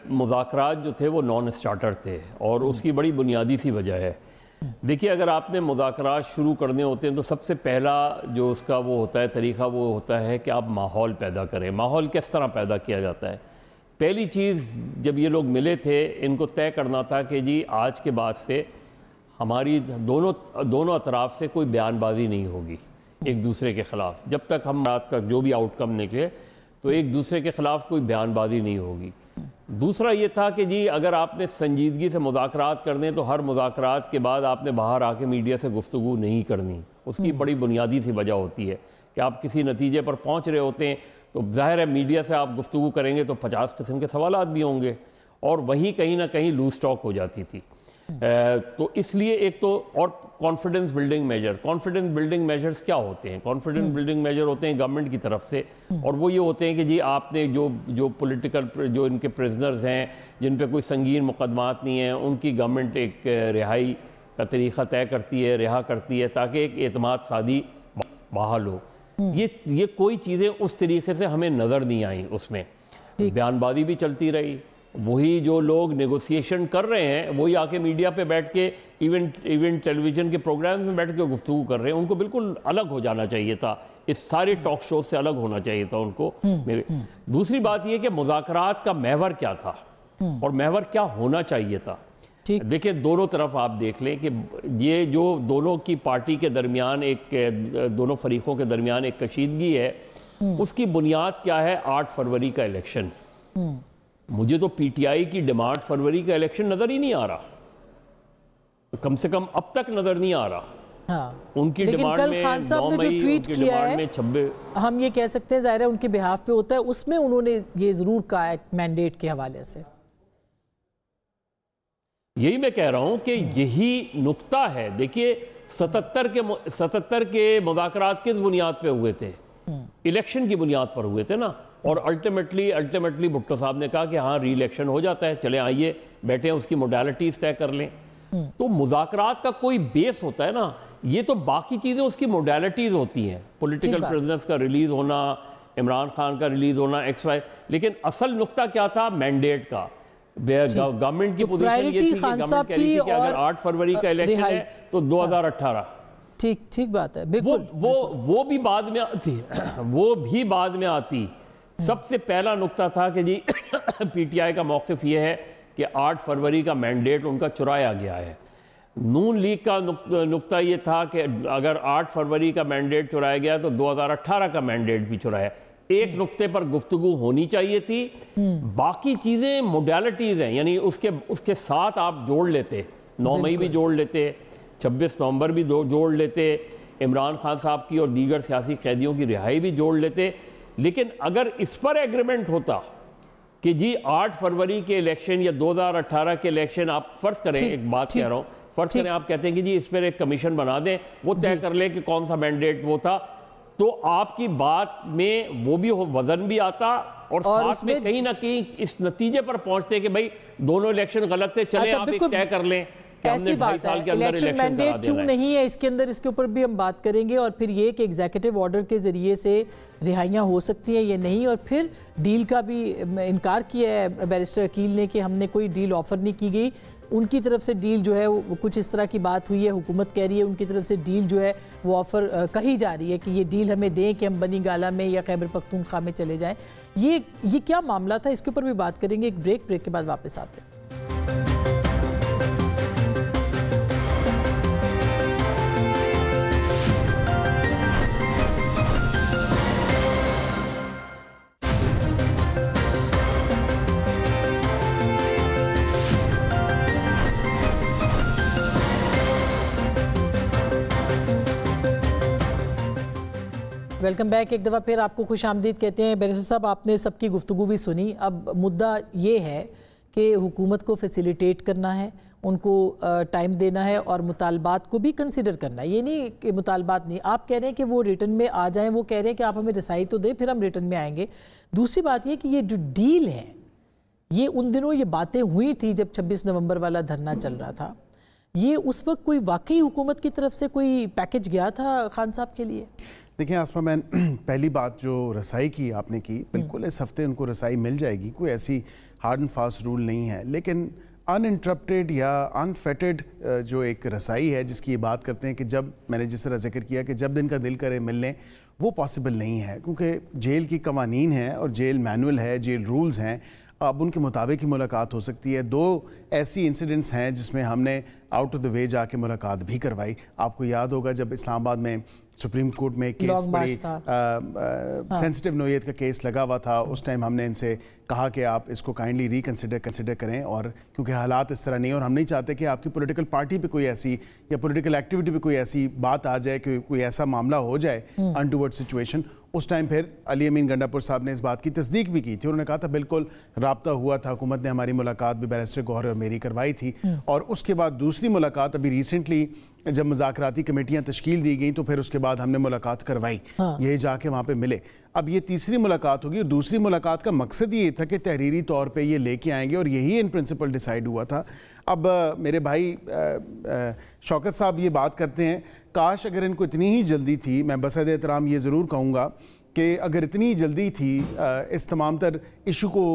مذاکرات جو تھے وہ نان سٹارٹر تھے اور اس کی بڑی بنیادی سی وجہ ہے. دیکھیے، اگر آپ نے مذاکرات شروع کرنے ہوتے ہیں تو سب سے پہلا جو اس کا وہ ہوتا ہے طریقہ، وہ ہوتا ہے کہ آپ ماحول پیدا کریں. ماحول کس طرح پیدا کیا جاتا ہے؟ پہلی چیز، جب یہ لوگ ملے تھے ان کو طے کرنا تھا کہ جی آج کے بعد سے ہماری دونوں اطراف سے کوئی بیان بازی نہیں ہوگی ایک دوسرے کے خلاف. جب تک ہم رات کا جو بھی آؤٹ کم نکلے تو ایک دوسرے کے خلاف کوئی بیان بازی نہیں ہوگی. دوسرا یہ تھا کہ جی اگر آپ نے سنجیدگی سے مذاکرات کرنے تو ہر مذاکرات کے بعد آپ نے باہر آ کے میڈیا سے گفتگو نہیں کرنی. اس کی بڑی بنیادی سی وجہ ہوتی ہے کہ آپ کسی نتیجے پر پہنچ رہے ہوتے ہیں تو ظاہر ہے میڈیا سے آپ گفتگو کریں گے تو 50 قسم کے سوالات بھی ہوں گے اور وہیں کہیں نہ کہیں لوز اسٹاک ہو جاتی تھی. تو اس لیے ایک تو اور کانفیڈنس بلڈنگ میجرز کیا ہوتے ہیں؟ کانفیڈنس بلڈنگ میجر ہوتے ہیں گورنمنٹ کی طرف سے, اور وہ یہ ہوتے ہیں کہ جی آپ نے جو پولیٹیکل جو ان کے پریزنرز ہیں جن پہ کوئی سنگین مقدمات نہیں ہیں, ان کی گورنمنٹ ایک رہائی کا طریقہ طے کرتی ہے, رہا کرتی ہے, تاکہ ایک اعتماد سازی بحال ہو. یہ کوئی چیزیں اس طریقے سے ہمیں نظر نہیں آئیں. اس میں بیان بازی بھی چلتی رہی, وہی جو لوگ نیگوسیشن کر رہے ہیں وہی آ کے میڈیا پہ بیٹھ کے ایونٹ ٹیلی ویژن کے پروگرام میں بیٹھ کے گفتگو کر رہے ہیں. ان کو بالکل الگ ہو جانا چاہیے تھا, اس سارے ٹاک شوز سے الگ ہونا چاہیے تھا ان کو. دوسری بات یہ کہ مذاکرات کا محور کیا تھا اور محور کیا ہونا چاہیے تھا. دیکھیں دونوں طرف آپ دیکھ لیں کہ یہ جو دونوں کی پارٹی کے درمیان ایک دونوں فریقوں کے درمیان ایک کشیدگی ہے, اس کی بنیاد کیا ہے؟ 8 فروری کا الیکشن. مجھے تو پی ٹی آئی کی ڈیمانڈ فروری کا الیکشن نظر ہی نہیں آ رہا, کم سے کم اب تک نظر نہیں آ رہا. ان کی ڈیمانڈ میں 9 مئی, ان کی ڈیمانڈ میں 26. ہم یہ کہہ سکتے ہیں ظاہر ہے ان کے بہاف پہ ہوتا ہے, اس میں انہوں نے یہ ضرور کہا ہے مینڈیٹ کے حوالے سے. یہی میں کہہ رہا ہوں کہ یہی نقطہ ہے. دیکھیے 77 کے مذاکرات کس بنیاد پہ ہوئے تھے؟ الیکشن کی بنیاد پر ہوئے تھے نا. اور الٹیمیٹلی بھٹو صاحب نے کہا کہ ہاں ری الیکشن ہو جاتا ہے, چلیں آئیے بیٹھیں اس کی موڈیلٹیز طے کر لیں. تو مذاکرات کا کوئی بیس ہوتا ہے نا, یہ تو باقی چیزیں اس کی موڈیلٹیز ہوتی ہیں, پولیٹیکل پریزنرز کا ریلیز ہونا, عمران خان کا ریلیز ہونا, ایکس وائی. لیکن اصل نقطہ کیا تھا؟ مینڈیٹ کا. گورنمنٹ کی پوزیشن یہ تھی کہ گورنمنٹ کہہ رہی تھی کہ اگر 8 فروری کا الیکشن ہے تو 2018. ٹھیک بات ہے, بالکل. وہ بھی بعد میں آتی. سب سے پہلا نقطہ تھا کہ جی پی ٹی آئی کا موقف یہ ہے کہ 8 فروری کا مینڈیٹ ان کا چرایا گیا ہے. نون لیگ کا نقطہ یہ تھا کہ اگر 8 فروری کا مینڈیٹ چرایا گیا تو 2018 کا مینڈیٹ بھی چرایا. ایک نقطے پر گفتگو ہونی چاہیے تھی, باقی چیزیں موڈیلٹیز ہیں, یعنی اس کے ساتھ آپ جوڑ لیتے, 9 مئی بھی جوڑ لیتے, 26 نومبر بھی جوڑ لیتے, عمران خان صاحب کی اور دیگر سیاسی قیدیوں کی رہائی بھی جوڑ لیتے. لیکن اگر اس پر ایگریمنٹ ہوتا کہ جی 8 فروری کے الیکشن یا 2018 کے الیکشن, آپ فرض کریں, ایک بات کہہ رہا ہوں, فرض کریں آپ کہتے ہیں کہ جی اس پر ایک کمیشن بنا دیں, وہ طے کر لیں کہ کون سا مینڈیٹ وہ تھا, تو آپ کی بات میں وہ بھی وزن بھی آتا اور ساتھ میں کہیں نہ کہیں اس نتیجے پر پہنچتے کہ بھائی دونوں الیکشن غلط تھے, چلیں آپ ایک طے کر لیں. ایسی بات ہے, الیکشن مینڈیٹ کیوں نہیں ہے اس کے اندر, اس کے اوپر بھی ہم بات کریں گے. اور پھر یہ کہ ایگزیکٹو آرڈر کے ذریعے سے رہائیاں ہو سکتی ہیں یا نہیں, اور پھر ڈیل کا بھی انکار کیا ہے بیرسٹر عقیل نے کہ ہم نے کوئی ڈیل آفر نہیں کی گئی. ان کی طرف سے ڈیل جو ہے وہ کچھ اس طرح کی بات ہوئی ہے, حکومت کہہ رہی ہے ان کی طرف سے ڈیل جو ہے وہ آفر کہی جا رہی ہے کہ یہ ڈیل ہمیں دیں کہ ہم بنی گالہ میں یا خیبر پختونخوا میں چلے جائیں. یہ کیا معاملہ تھا, اس کے اوپر بھی بات کریں گے. ایک بریک کے بعد واپس آتے ہیں. Welcome back. ایک دفعہ پھر آپ کو خوش آمدید کہتے ہیں. بیرسٹر صاحب, آپ نے سب کی گفتگو بھی سنی. اب مدعا یہ ہے کہ حکومت کو فیسیلیٹیٹ کرنا ہے, ان کو ٹائم دینا ہے اور مطالبات کو بھی کنسیڈر کرنا ہے. یہ نہیں کہ مطالبات نہیں, آپ کہہ رہے ہیں کہ وہ ریٹن میں آ جائیں, وہ کہہ رہے ہیں کہ آپ ہمیں رسائی تو دیں پھر ہم ریٹن میں آئیں گے. دوسری بات یہ کہ یہ جو ڈیل ہے, یہ ان دنوں یہ باتیں ہوئی تھی جب 26 نومبر والا دھرنا چل رہا تھا, یہ اس وقت کوئی واقعی حکومت کی طرف سے کوئی پیکج گیا تھا خان صاحب کے لیے؟ دیکھیں آسمہ مین, پہلی بات جو رسائی کی آپ نے کی, بالکل اس ہفتے ان کو رسائی مل جائے گی, کوئی ایسی ہارڈ اینڈ فاسٹ رول نہیں ہے. لیکن ان انٹرپٹیڈ یا انفیٹڈ جو ایک رسائی ہے جس کی یہ بات کرتے ہیں کہ جب میں نے جس طرح ذکر کیا کہ جب دن کا دل کرے مل لیں, وہ پاسبل نہیں ہے, کیونکہ جیل کی قوانین ہیں اور جیل مینول ہے, جیل رولز ہیں, اب ان کے مطابق ہی ملاقات ہو سکتی ہے. 2 ایسی انسیڈنٹس ہیں جس میں ہم نے آؤٹ آف دا وے جا کے ملاقات بھی کروائی. آپ کو یاد ہوگا جب اسلام آباد میں सुप्रीम कोर्ट में केस बड़ी सेंसिटिव नोयत का केस लगा हुआ था। उस टाइम हमने इनसे कहा कि आप इसको काइंडली कंसिडर करें, और क्योंकि हालात इस तरह नहीं, और हम नहीं चाहते कि आपकी पॉलिटिकल पार्टी पे कोई ऐसी या पॉलिटिकल एक्टिविटी पे कोई ऐसी बात आ जाए कि कोई ऐसा मामला हो जाए अनटूवर्ड सिचुएशन। उस टाइम फिर अली अमीन गंडापुर साहब ने इस बात की तस्दीक भी की थी। उन्होंने कहा था बिल्कुल राब्ता हुआ था, हुकूमत ने हमारी मुलाकात भी बैरिस्टर गौहर और मेरी करवाई थी, और उसके बाद दूसरी मुलाकात अभी रिसेंटली जब मुज़ाकराती कमेटियाँ तश्कील दी गई तो फिर उसके बाद हमने मुलाकात करवाई, यही जाके वहाँ पे मिले। अब ये तीसरी मुलाकात होगी, और दूसरी मुलाकात का मकसद ये था कि तहरीरी तौर पे ये लेके आएंगे, और यही इन प्रिंसिपल डिसाइड हुआ था। अब मेरे भाई शौकत साहब ये बात करते हैं, काश अगर इनको इतनी ही जल्दी थी, मैं बसद एहतराम ये ज़रूर कहूँगा कि अगर इतनी जल्दी थी इस तमाम तर इशू को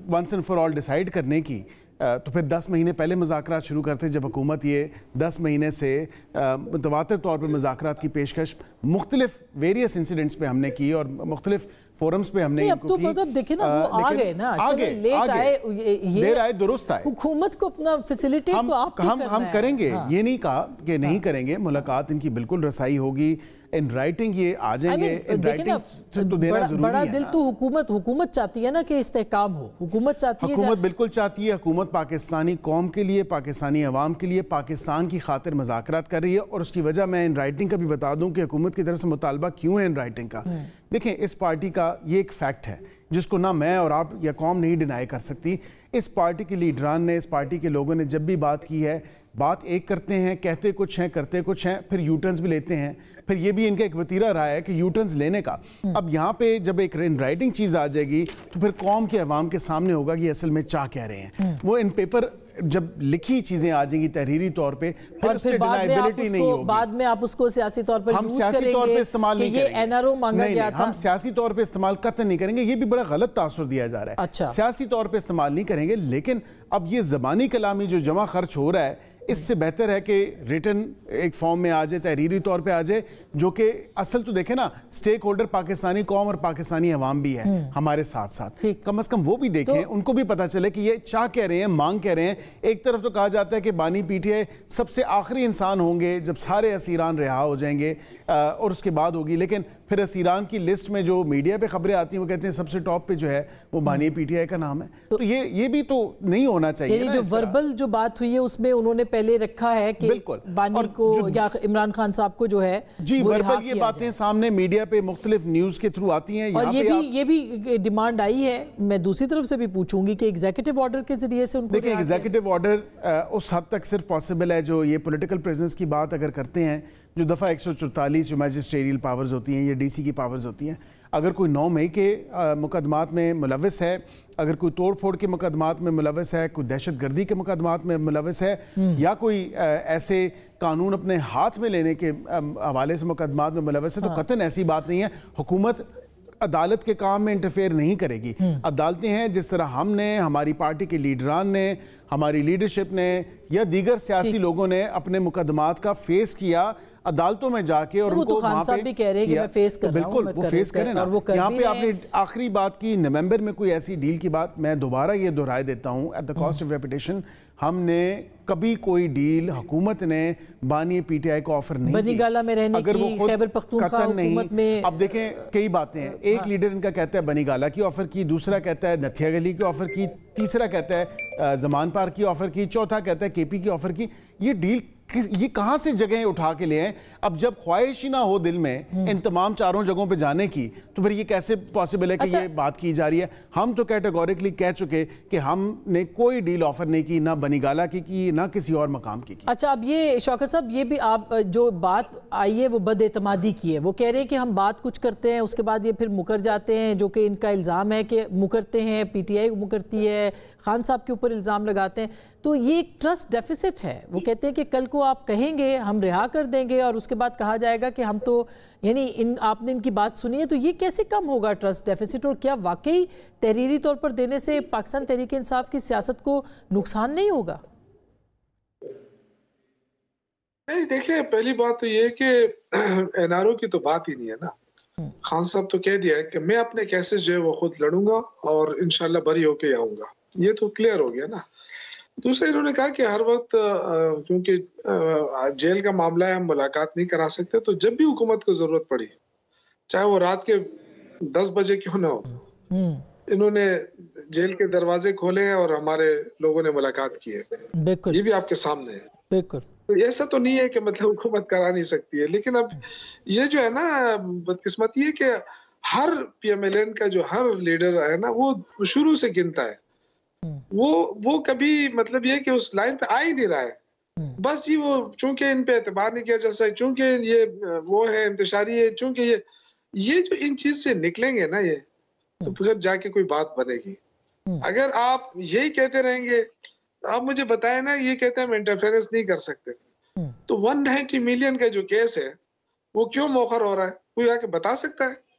once and for all decide करने की, तो फिर 10 महीने पहले मुज़ाकरात शुरू करते। जब हुकूमत ये 10 महीने से मुतवातिर तौर पर मुज़ाकरात की पेशकश मुख्तलिफ वेरियस इंसिडेंट्स पे हमने की और मुख्तलिफ फोरम्स पे हमने अब तो मतलब देखिए ना, वो आ गए ना, लेट आए, देर आए दुरुस्त आए। हुकूमत को अपना फैसिलिटेट तो आप हम करेंगे, ये नहीं कहा कि नहीं करेंगे। मुलाकात इनकी बिल्कुल रसाई होगी, इन राइटिंग ये आ जाएंगे। इन राइटिंग तो देना जरूरी है। बड़ा दिल तो हुकूमत चाहती है ना कि इस्तेहकाम हो, हुकूमत चाहती है, हुकूमत बिल्कुल चाहती है। हुकूमत पाकिस्तानी कौम के लिए, पाकिस्तानी अवाम के लिए, पाकिस्तान की खातिर मुज़ाकरात कर रही है, और उसकी वजह मैं इन राइटिंग का भी बता दूं कि हुकूमत की तरफ से मुतालबा क्यों है इन राइटिंग का। देखें, इस पार्टी का ये एक फैक्ट है जिसको ना मैं और आप या कौम नहीं डिनाई कर सकती। इस पार्टी के लीडरान ने, इस पार्टी के लोगों ने जब भी बात की है, बात एक करते हैं, कहते कुछ हैं, करते कुछ हैं, फिर यूटर्न्स भी लेते हैं। फिर ये भी इनका एक वतीरा रहा है कि यूटर्न्स लेने का। अब यहाँ पे जब एक इन राइटिंग चीज़ आ जाएगी तो फिर कौम के अवाम के सामने होगा कि असल में क्या कह रहे हैं। वो इन पेपर जब लिखी चीजें आ जाएंगी तहरीरी तौर पे, फिर उससे डिनाइबिलिटी नहीं होगी। बाद में आप उसको सियासी तौर पर हम सियासी तौर पे इस्तेमाल नहीं करेंगे। एनआरओ मांगा गया था, हम सियासी तौर पे इस्तेमाल कतई नहीं करेंगे। ये भी बड़ा गलत तासुर दिया जा रहा है। अच्छा, सियासी तौर पे इस्तेमाल नहीं करेंगे, लेकिन अब ये ज़बानी कलामी जो जमा खर्च हो रहा है, इससे बेहतर है कि रिटन एक फॉर्म में आ जाए, तहरीरी तौर पे आ जाए, जो कि असल तो देखे ना, स्टेक होल्डर पाकिस्तानी कौम और पाकिस्तानी अवाम भी है हमारे साथ साथ। कम से कम वो भी देखें, उनको भी पता चले कि ये क्या कह रहे हैं, मांग कह रहे हैं। एक तरफ तो कहा जाता है कि बानी पीटीआई सबसे आखिरी इंसान होंगे जब सारे असीरान रिहा हो जाएंगे और उसके बाद होगी, लेकिन फिर असीरान की लिस्ट में जो मीडिया पे खबरें आती हैं वो कहते हैं सबसे टॉप पे जो है वो बानी पीटीआई का नाम है। तो ये भी तो नहीं होना चाहिए। जो वर्बल जो बात हुई है उसमें उन्होंने पहले रखा है कि बानी को या इमरान खान साहब को जो है जी वर्बल ये बातें सामने मीडिया पे मुख्तलिफ न्यूज के थ्रू आती हैं। और ये भी डिमांड आई है, मैं दूसरी तरफ से भी पूछूंगी कि एग्जीक्यूटिव ऑर्डर के जरिए से उनको देखिए, एग्जीक्यूटिव ऑर्डर उस हद तक सिर्फ पॉसिबल है जो ये पॉलिटिकल प्रेजेंस की बात अगर करते हैं, जो दफ़ा 144 जो मैजिस्ट्रेरियल पावर्स होती हैं, ये डीसी की पावर्स होती हैं। अगर कोई 9 मई के मुकदमात में मुलविस है, अगर कोई तोड़ फोड़ के मुकदमात में मुलविस है, कोई दहशत गर्दी के मुकदमात में मुलविस है, या कोई ऐसे कानून अपने हाथ में लेने के हवाले से मुकदमात में मुलविस है, तो कतई ऐसी बात नहीं है। हुकूमत अदालत के काम में इंटरफेयर नहीं करेगी। अदालतें हैं जिस तरह हमने, हमारी पार्टी के लीडरान ने, हमारी लीडरशिप ने या दीगर सियासी लोगों ने अपने मुकदमात का फेस किया अदालतों में जाके, और उनको वहां पे भी कह रहे हैं कि मैं फेस कर रहा हूं, बिल्कुल वो फेस करें ना। यहाँ पे आपने आखिरी बात की नवंबर में कोई ऐसी डील की बात, मैं दोबारा ये दोहराए देता हूँ at the cost of reputation, हमने कभी कोई डील हुकूमत ने बानी पीटीआई को ऑफर नहीं की। बनीगाला में रहने अगर की, वो खैबर पख्तूनख्वा हुकूमत में। अब देखें कई बातें हैं, एक लीडर इनका कहता है बनीगाला की ऑफर की, दूसरा कहता है नथिया गली की ऑफर की, तीसरा कहता है जमान पार्क की ऑफर की, चौथा कहता है केपी की ऑफर की। ये डील ये कहां से जगह उठा के ले आए? अब जब ख्वाहिश ही ना हो दिल में इन तमाम चारों जगहों पे जाने की, तो फिर ये कैसे पॉसिबल है कि ये बात की जा रही है? हम तो कैटेगोरिकली कह चुके कि हमने कोई डील ऑफर नहीं की, ना बनीगाला की, ना किसी और मकाम की। अच्छा, अब ये शौकत साहब, ये भी आप जो बात आई है वो बदएतमादी की है। वो कह रहे हैं कि हम बात कुछ करते हैं, उसके बाद ये फिर मुकर जाते हैं, जो कि इनका इल्ज़ाम है कि मुकरते हैं, पीटीआई मुकरती है, खान साहब के ऊपर इल्ज़ाम लगाते हैं। तो ये एक ट्रस्ट डेफिसिट है। वो कहते हैं कि कल को आप कहेंगे हम रिहा कर देंगे और उसके बाद कहा जाएगा कि हम तो, यानी आपने इनकी बात सुनी है, तो ये कैसे कम होगा ट्रस्ट डेफिसिट? और क्या वाकई तहरीरी तौर पर देने से पाकिस्तान तहरीक इंसाफ की सियासत को नुकसान नहीं होगा? नहीं, देखिए, पहली बात तो ये कि एनआरओ की तो बात ही नहीं है ना। खान साहब तो कह दिया है कि मैं अपने केसेस जो है वो खुद लड़ूंगा और इंशाल्लाह बरी होके आऊंगा। ये तो क्लियर हो गया ना। دوسرا انہوں نے کہا کہ ہر وقت کیونکہ جیل کا معاملہ ہے ہم ملاقات نہیں کرا سکتے، تو جب بھی حکومت کو ضرورت پڑی چاہے وہ رات کے 10 بجے کیوں نہ ہو، انہوں نے جیل کے دروازے کھولے ہیں اور ہمارے لوگوں نے ملاقات کی ہے. بالکل یہ بھی آپ کے سامنے ہے. بالکل ایسا تو نہیں ہے کہ مطلب حکومت کرا نہیں سکتی ہے، لیکن اب یہ جو ہے نا بدقسمتی ہے کہ ہر پی ایم ایل این کا جو ہر لیڈر ہے نا وہ شروع سے گنتا ہے، وہ کبھی مطلب یہ کہ اس لائن پہ آ ہی نہیں رہا ہے. بس جی وہ چونکہ ان پہ اعتبار نہیں کیا جا سکتا، چونکہ یہ وہ ہے انتشاری ہے، چونکہ یہ جو ان چیز سے نکلیں گے نا یہ تو پھر جا کے کوئی بات بنے گی. اگر آپ یہی کہتے رہیں گے، آپ مجھے بتائیں نا، یہ کہتے ہیں ہم انٹرفیرنس نہیں کر سکتے، تو 190 ملین کا جو کیس ہے وہ کیوں مؤخر ہو رہا ہے؟ کوئی آ کے بتا سکتا ہے؟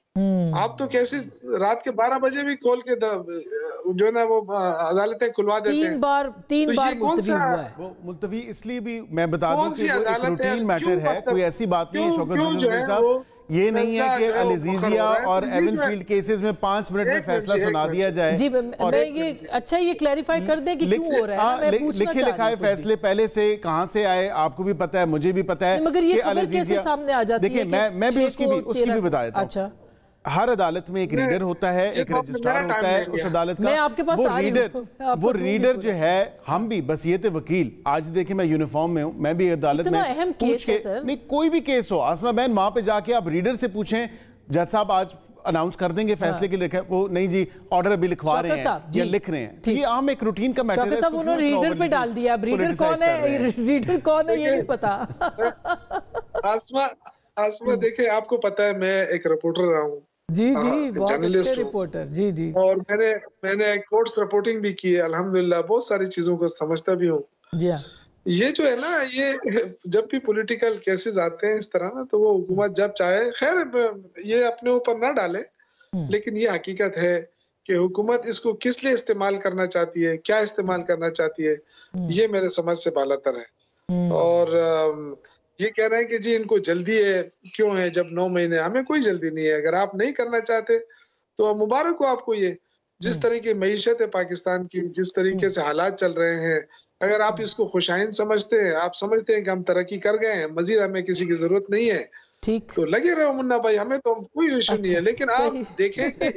آپ تو کیسے رات کے 12 بجے بھی کھول کے جو ہے نا وہ عدالتیں کھلوا دیتے ہیں. تین بار ملتوی ہوا ہے. وہ ملتوی اس لیے بھی میں بتا دوں کہ وہ ایک روٹین میٹر ہے، کوئی ایسی بات نہیں ہے شوکت صاحب، یہ نہیں ہے کہ العزیزیہ اور ایون فیلڈ کیسز میں 5 منٹ میں فیصلہ سنا دیا جائے. جی میں یہ اچھا یہ کلیریفائی کر دیں کہ کیوں ہو رہا ہے. لکھے لکھائے فیصلے پہلے سے کہاں سے آئے آپ کو بھی پتہ ہے، مجھے بھی پتہ ہے، مگر یہ خبر کیسے سامنے آ جاتی ہے؟ دیکھیں میں بھی اس کی بھی بتا دیتا ہوں. ہر عدالت میں ایک ریڈر ہوتا ہے، ایک رجسٹرار ہوتا ہے اس عدالت کا. وہ ریڈر جو ہے، ہم بھی بس یہ تھے وکیل. آج دیکھیں میں یونیفارم میں ہوں، میں بھی عدالت میں پوچھ کے نہیں کوئی بھی کیس ہو، آسمہ بہن وہاں پہ جا کے آپ ریڈر سے پوچھیں جج صاحب آج اناؤنس کر دیں گے فیصلے کے لئے، وہ نہیں جی آرڈر ابھی لکھوا رہے ہیں یا لکھ رہے ہیں. یہ عام ایک روٹین کا میٹر ہے. شوکت صاحب انہوں نے ریڈر پہ ڈال دیا، اب ریڈر کون ہے یہ نہیں پتا. آسمہ دیکھیں آپ کو پتا ہے میں ایک رپورٹر رہا ہوں. جی بہت اچھے رپورٹر. جی اور میں نے کورٹس رپورٹنگ بھی کی ہے الحمدللہ، بہت ساری چیزوں کو سمجھتا بھی ہوں. جی ہاں یہ جو ہے نا یہ جب بھی پولیٹیکل کیسز آتے ہیں اس طرح نا تو وہ حکومت جب چاہے، خیر یہ اپنے اوپر نہ ڈالے، لیکن یہ حقیقت ہے کہ حکومت اس کو کس لیے استعمال کرنا چاہتی ہے، کیا استعمال کرنا چاہتی ہے، یہ میرے سمجھ سے بالاتر ہے. اور یہ کہہ رہے ہیں کہ جی ان کو جلدی ہے، کیوں ہے جب 9 مہینے؟ ہمیں کوئی جلدی نہیں ہے. اگر آپ نہیں کرنا چاہتے تو مبارک ہو آپ کو. یہ جس طرح کی معیشت ہے پاکستان کی، جس طریقے سے حالات چل رہے ہیں، اگر آپ اس کو خوشائند سمجھتے ہیں، آپ سمجھتے ہیں کہ ہم ترقی کر گئے ہیں، مزید ہمیں کسی کی ضرورت نہیں ہے، تو لگے رہو منا بھائی، ہمیں تو کوئی ایشو نہیں ہے. لیکن آپ دیکھیں کہ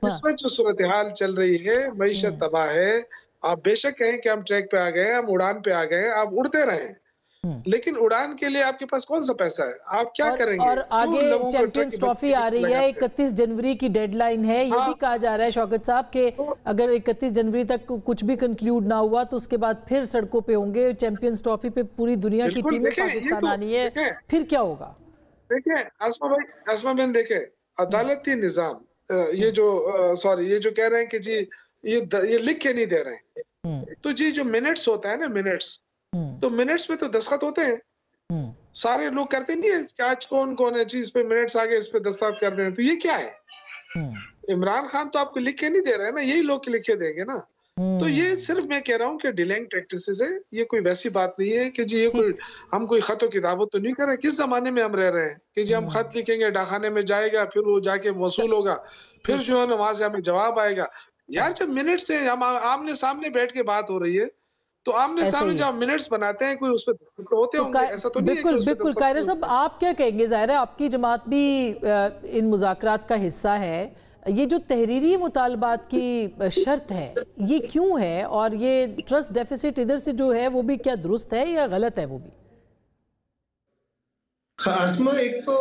اس میں جو صورتحال چل رہی ہے، معیشت تباہ ہے. آپ بے شک کہیں کہ ہم ٹریک پہ آ گئے ہیں، ہم اڑان پہ آ گئے ہیں، آپ اڑتے رہیں، لیکن اڑان کے لیے آپ کے پاس کون سا پیسہ ہے؟ آپ کیا کریں گے؟ اور آگے چیمپئنز ٹرافی آ رہی ہے، 31 جنوری کی ڈیڈ لائن ہے. یہ بھی کہا جا رہا ہے شوکت صاحب کہ اگر 31 جنوری تک کچھ بھی کنکلیوڈ نہ ہوا تو اس کے بعد پھر سڑکوں پہ ہوں گے. چیمپئنز ٹرافی پہ پوری دنیا کی ٹیمیں پاکستان آنی ہے، پھر کیا ہوگا؟ دیکھیں آسمہ بہن، دیکھیں عدالتی نظام یہ جو کہہ رہے ہیں کہ جی یہ لکھ کے نہیں دے رہے ہیں، تو جی جو منٹس ہوتا ہے نا، منٹس، تو منٹس میں تو دستخط ہوتے ہیں. سارے لوگ کرتے نہیں ہیں کہ آج کون ہے جی اس پہ منٹس آگے اس پہ دستخط کر دیں. تو یہ کیا ہے؟ عمران خان تو آپ کو لکھ کے نہیں دے رہے ہیں نا، یہی لوگ لکھ کے دیں گے نا. تو یہ صرف میں کہہ رہا ہوں کہ ڈیلنگ پریکٹسز ہے. یہ کوئی ویسی بات نہیں ہے کہ جی یہ کوئی ہم کوئی خط و کتابت تو نہیں کر رہے. کس زمانے میں ہم رہ رہے ہیں کہ جی ہم خط لکھیں گے، ڈاکخانے میں جائے گا، پھر وہ جا کے وصول ہوگا، پھر جو ہے نا وہاں سے ہمیں جواب آئے گا. یار جب منٹ سے ہم آمنے سامنے بیٹھ کے بات ہو رہی ہے تو آمنے سامنے جب منٹس بناتے ہیں کوئی اس پہ دستخط ہوتے ہوں گے، ایسا تو نہیں ہے. بالکل قاہرہ صاحب آپ کیا کہیں گے؟ ظاہر ہے آپ کی جماعت بھی ان مذاکرات کا حصہ ہے. یہ جو تحریری مطالبات کی شرط ہے یہ کیوں ہے، اور یہ ٹرسٹ ڈیفیسٹ ادھر سے جو ہے وہ بھی کیا درست ہے یا غلط ہے؟ وہ بھی آسمہ ایک تو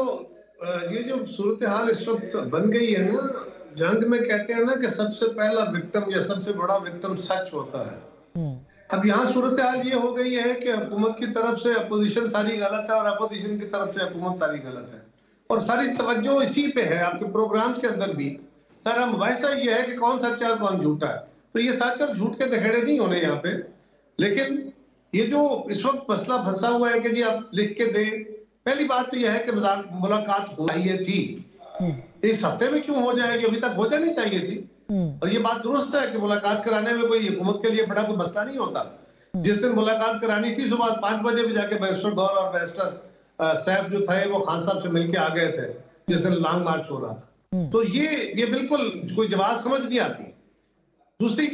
یہ جو صورتحال اس وقت بن گئی ہے نا، جنگ میں کہتے ہیں نا کہ سب سے پہلا وکٹم یا سب سے بڑا وکٹم سچ ہوتا ہے. اب یہاں صورتحال یہ ہو گئی ہے کہ حکومت کی طرف سے اپوزیشن ساری غلط ہے اور اپوزیشن کی طرف سے حکومت ساری غلط ہے، اور ساری توجہ اسی پہ ہے. آپ کے پروگرامز کے اندر بھی سارا مباحثہ یہ ہے کہ کون سچ ہے اور کون جھوٹا ہے. تو یہ سچ اور جھوٹ کے دکھڑے نہیں ہونے یہاں پہ. لیکن یہ جو اس وقت مسئلہ پھنسا ہوا ہے کہ جی آپ لکھ کے دیں، پہلی بات تو یہ ہے کہ ملاقات ہو رہی تھی، اس ہفتے میں کیوں ہو جائے گی؟ ابھی تک ہو جانی چاہیے تھی. اور یہ بات درست ہے کہ ملاقات کرانے میں کوئی حکومت کے لیے بڑا کوئی مسئلہ نہیں ہوتا. جس دن ملاقات کرانی تھی صبح 5 بجے بھی جا کے بیرسٹر گور اور بیرسٹر سیف جو تھے وہ خان صاحب سے مل کے آ گئے تھے جس دن لانگ مارچ ہو رہا تھا. تو یہ بالکل کوئی جواز سمجھ نہیں آتی. دوسری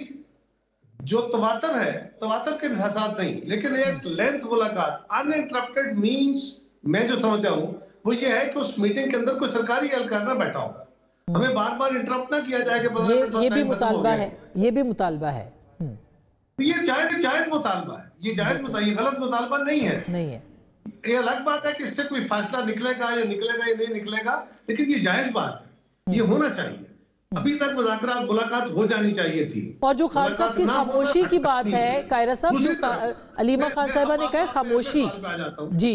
जो तवातर है, तवातर के साथ नहीं, लेकिन एक लेंथ मुलाकात अनइंटरप्टेड मींस मैं जो समझा हूं वो ये है कि उस मीटिंग के अंदर कोई सरकारी एहलकार ना बैठा हो, हमें बार बार इंटरप्ट ना किया जाए कि ये भी मुतालबा है, ये भी मुतालबा है। ये जायज मुतालबा है, ये जायज मुतालबा, ये गलत मुतालबा नहीं है। ये अलग बात है कि इससे कोई फैसला निकलेगा या नहीं निकलेगा, लेकिन ये जायज बात है, ये होना चाहिए। अभी तक मुलाकात हो जानी चाहिए थी। और जो खान साहब की खामोशी की बात है, कायरा साहब, जो अलीमा खान साहिबा ने कहा खामोशी, जी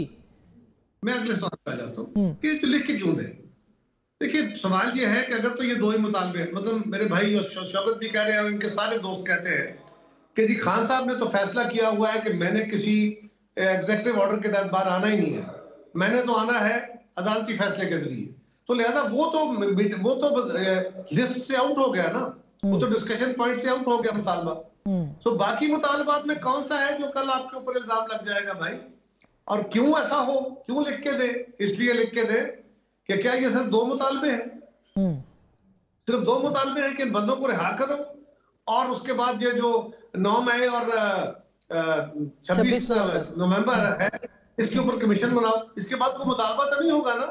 मैं अगले सवाल पे आ जाता हूँ कि लिख के क्यों दे। देखिए सवाल ये है कि अगर तो ये दो ही मुतालबे हैं, मतलब मेरे भाई और शौकत भी कह रहे हैं और इनके सारे दोस्त कहते हैं कि जी खान साहब ने तो फैसला किया हुआ है कि मैंने किसी एग्जीक्यूटिव ऑर्डर के तहत बाहर आना ही नहीं है, मैंने तो आना है अदालती फैसले के जरिए, तो लिहाजा वो तो लिस्ट से आउट हो गया ना, वो तो डिस्कशन पॉइंट से आउट हो गया मुतालबा। तो बाकी मुतालबात में कौन सा है जो कल आपके ऊपर इल्जाम लग जाएगा भाई? और क्यों ऐसा हो, क्यों लिख के दे? इसलिए लिख के दे कि क्या ये सिर्फ दो मुतालबे हैं, सिर्फ दो मुतालबे हैं कि इन बंदों को रिहा करो और उसके बाद ये जो 9 मई और 26 नवंबर है इसके ऊपर कमीशन बनाओ, इसके बाद कोई मुतालबा तो नहीं होगा ना?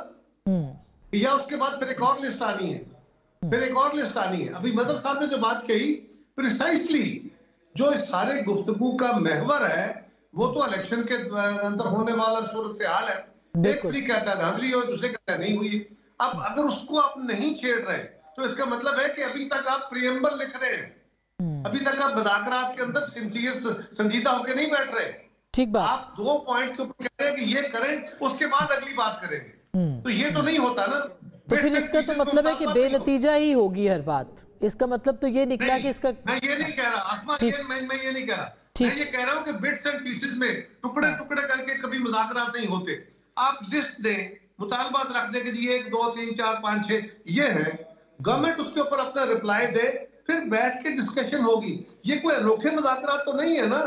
या उसके बाद फिर एक और लिस्ट आनी है, फिर एक और लिस्ट आनी है। अभी मदर साहब ने जो बात कही प्रिसाइसली जो इस सारे गुफ्तगू का महवर है वो तो इलेक्शन के अंदर होने वाला सूरत हाल है। एक भी कहता है धांधली हो, दूसरे कहता है नहीं हुई। अब अगर उसको आप नहीं छेड़ रहे तो इसका मतलब है कि अभी तक आप प्रियम्बल लिख रहे हैं, अभी तक आप मुज़ाकरात के अंदर संजीदा होकर नहीं बैठ रहे। ठीक बात। आप 2 पॉइंट के ऊपर कह रहे हैं कि ये करें, उसके बाद अगली बात करेंगे, तो ये तो नहीं होता ना। तो फिर इसका तो मतलब है कि बेनतीजा ही होगी हर बात। इसका मतलब तो ये निकला कि इसका, मैं ये नहीं कह रहा आसमा, मैं ये नहीं कह रहा, मैं ये कह रहा हूँ कि बिट्स एंड पीसेस में टुकड़े टुकड़े करके कभी मुज़ाकरात नहीं होते। आप लिस्ट दें, मुतालबात रख दें कि जी 1 2 3 4 5 6 ये है, गवर्नमेंट उसके ऊपर अपना रिप्लाई दे, फिर बैठ के डिस्कशन होगी। ये कोई अनोखे मुज़ाकरात तो नहीं है ना,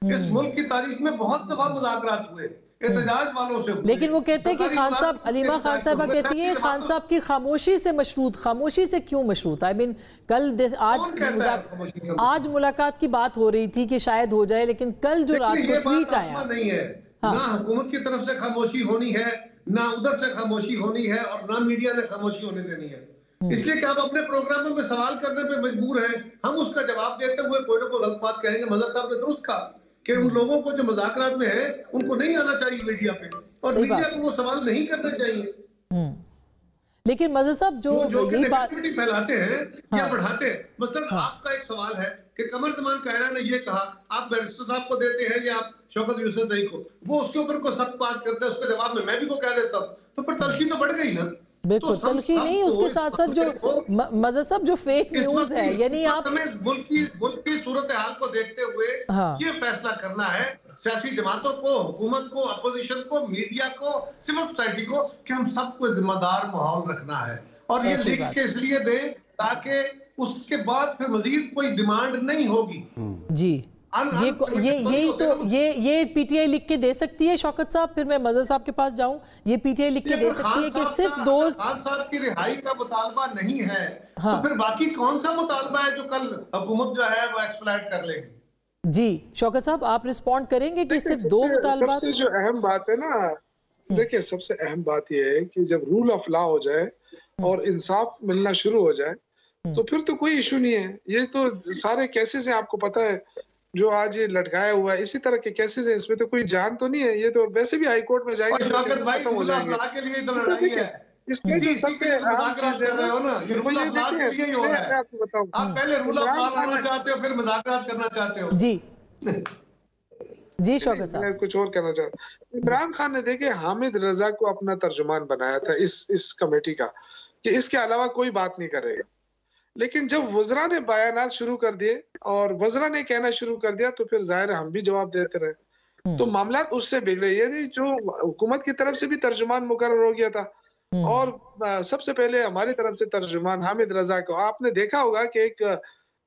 इस मुल्क की तारीख में बहुत दफा मुज़ाकरात हुए एहतजाज वालों से, लेकिन वो कहते हैं कि खान साहब, अलीमा खान साहिबा कहती है खान साहब की खामोशी से मशरूत। खामोशी से क्यों मशरूत? आई मीन कल आज मुलाकात की बात हो रही थी कि शायद हो जाए, लेकिन कल जो रात को ट्वीट आया नहीं है, ना हुकूमत की तरफ से खामोशी होनी है, ना उधर से खामोशी होनी है, और ना मीडिया ने खामोशी होने देनी है। इसलिए कि आप अपने प्रोग्रामों में सवाल करने पे मजबूर हैं, हम उसका जवाब देते हुए कोई ना कोई गलत बात कहेंगे। मजहर साहब ने दुरुस्त कहा कि उन लोगों को जो मुज़ाकरात में है उनको नहीं आना चाहिए मीडिया पे, और मीडिया को वो सवाल नहीं करने चाहिए। लेकिन मजहर साहब जो नेगेटिविटी फैलाते हैं या बढ़ाते हैं, मसलन आपका एक सवाल है कि कमर तमान कायरा ने ये कहा, आप बैरिस्टर साहब को देते हैं या आप शौकत यूसुफ दई को, वो उसके ऊपर को सख्त बात करते हैं, उसके जवाब में मैं भी को कह देता हूँ, तो फिर तलखी तो बढ़ गई ना। बिल्कुल तो तलखी नहीं, उसके साथ साथ जो मजहर साहब जो फेक न्यूज है, यानी आप मुल्क की सूरत हाल को देखते हुए ये फैसला करना है सियासी जमातों को, हुकूमत को, अपोजिशन को, मीडिया को, सिविल सोसाइटी को, कि हम सबको जिम्मेदार माहौल रखना है, और ये लिख के इसलिए दें ताकि उसके बाद फिर मजीद कोई डिमांड नहीं होगी। जी यही तो ये पीटीआई लिख के दे सकती है शौकत साहब। फिर मैं मजहर साहब के पास जाऊं, ये पीटीआई लिख के दे सकती है कि सिर्फ दो खान साहब की रिहाई का मुतालबा नहीं है, तो फिर बाकी कौन सा मुतालबा है जो कल हुकूमत जो है वो एक्सप्लॉइट कर लेगी? जी शौकत साहब आप रिस्पॉन्ड करेंगे कि सिर्फ दो मुतालबा? सबसे जो अहम बात है ना, देखिए सबसे अहम बात यह है कि जब रूल ऑफ लॉ हो जाए और इंसाफ मिलना शुरू हो जाए तो फिर तो कोई इशू नहीं है। ये तो सारे केसेस हैं, आपको पता है जो आज ये लटकाया हुआ है, इसी तरह के केसेस हैं, इसमें तो कोई जान तो नहीं है। ये तो वैसे भी हाई कोर्ट में जाएंगे, खत्म हो जाएंगे। इसमें जो सबसे अहम चीज है ना, ये रूल ऑफ लॉ के लिए हो रहा है। आपको बताऊं, आप पहले रूल ऑफ लॉ करना चाहते हो, फिर मुज़ाकरात करना चाहते हो। जी जी शौकत साहब, मैं कुछ और कहना चाहता हूं। इमरान खान ने देखे हामिद रजा को अपना तर्जुमान बनाया था इस कमेटी का, कि इसके अलावा कोई बात नहीं करेगा। लेकिन जब वज़रा ने बयानात शुरू कर दिए और वज़रा ने कहना शुरू कर दिया, तो फिर जाहिर हम भी जवाब देते रहे, तो मामला उससे बिगड़े। यानी जो हुकूमत की तरफ से भी तर्जुमान मुकर्रर हो गया था, और सबसे पहले हमारी तरफ से तर्जुमान हामिद रजा को, आपने देखा होगा कि एक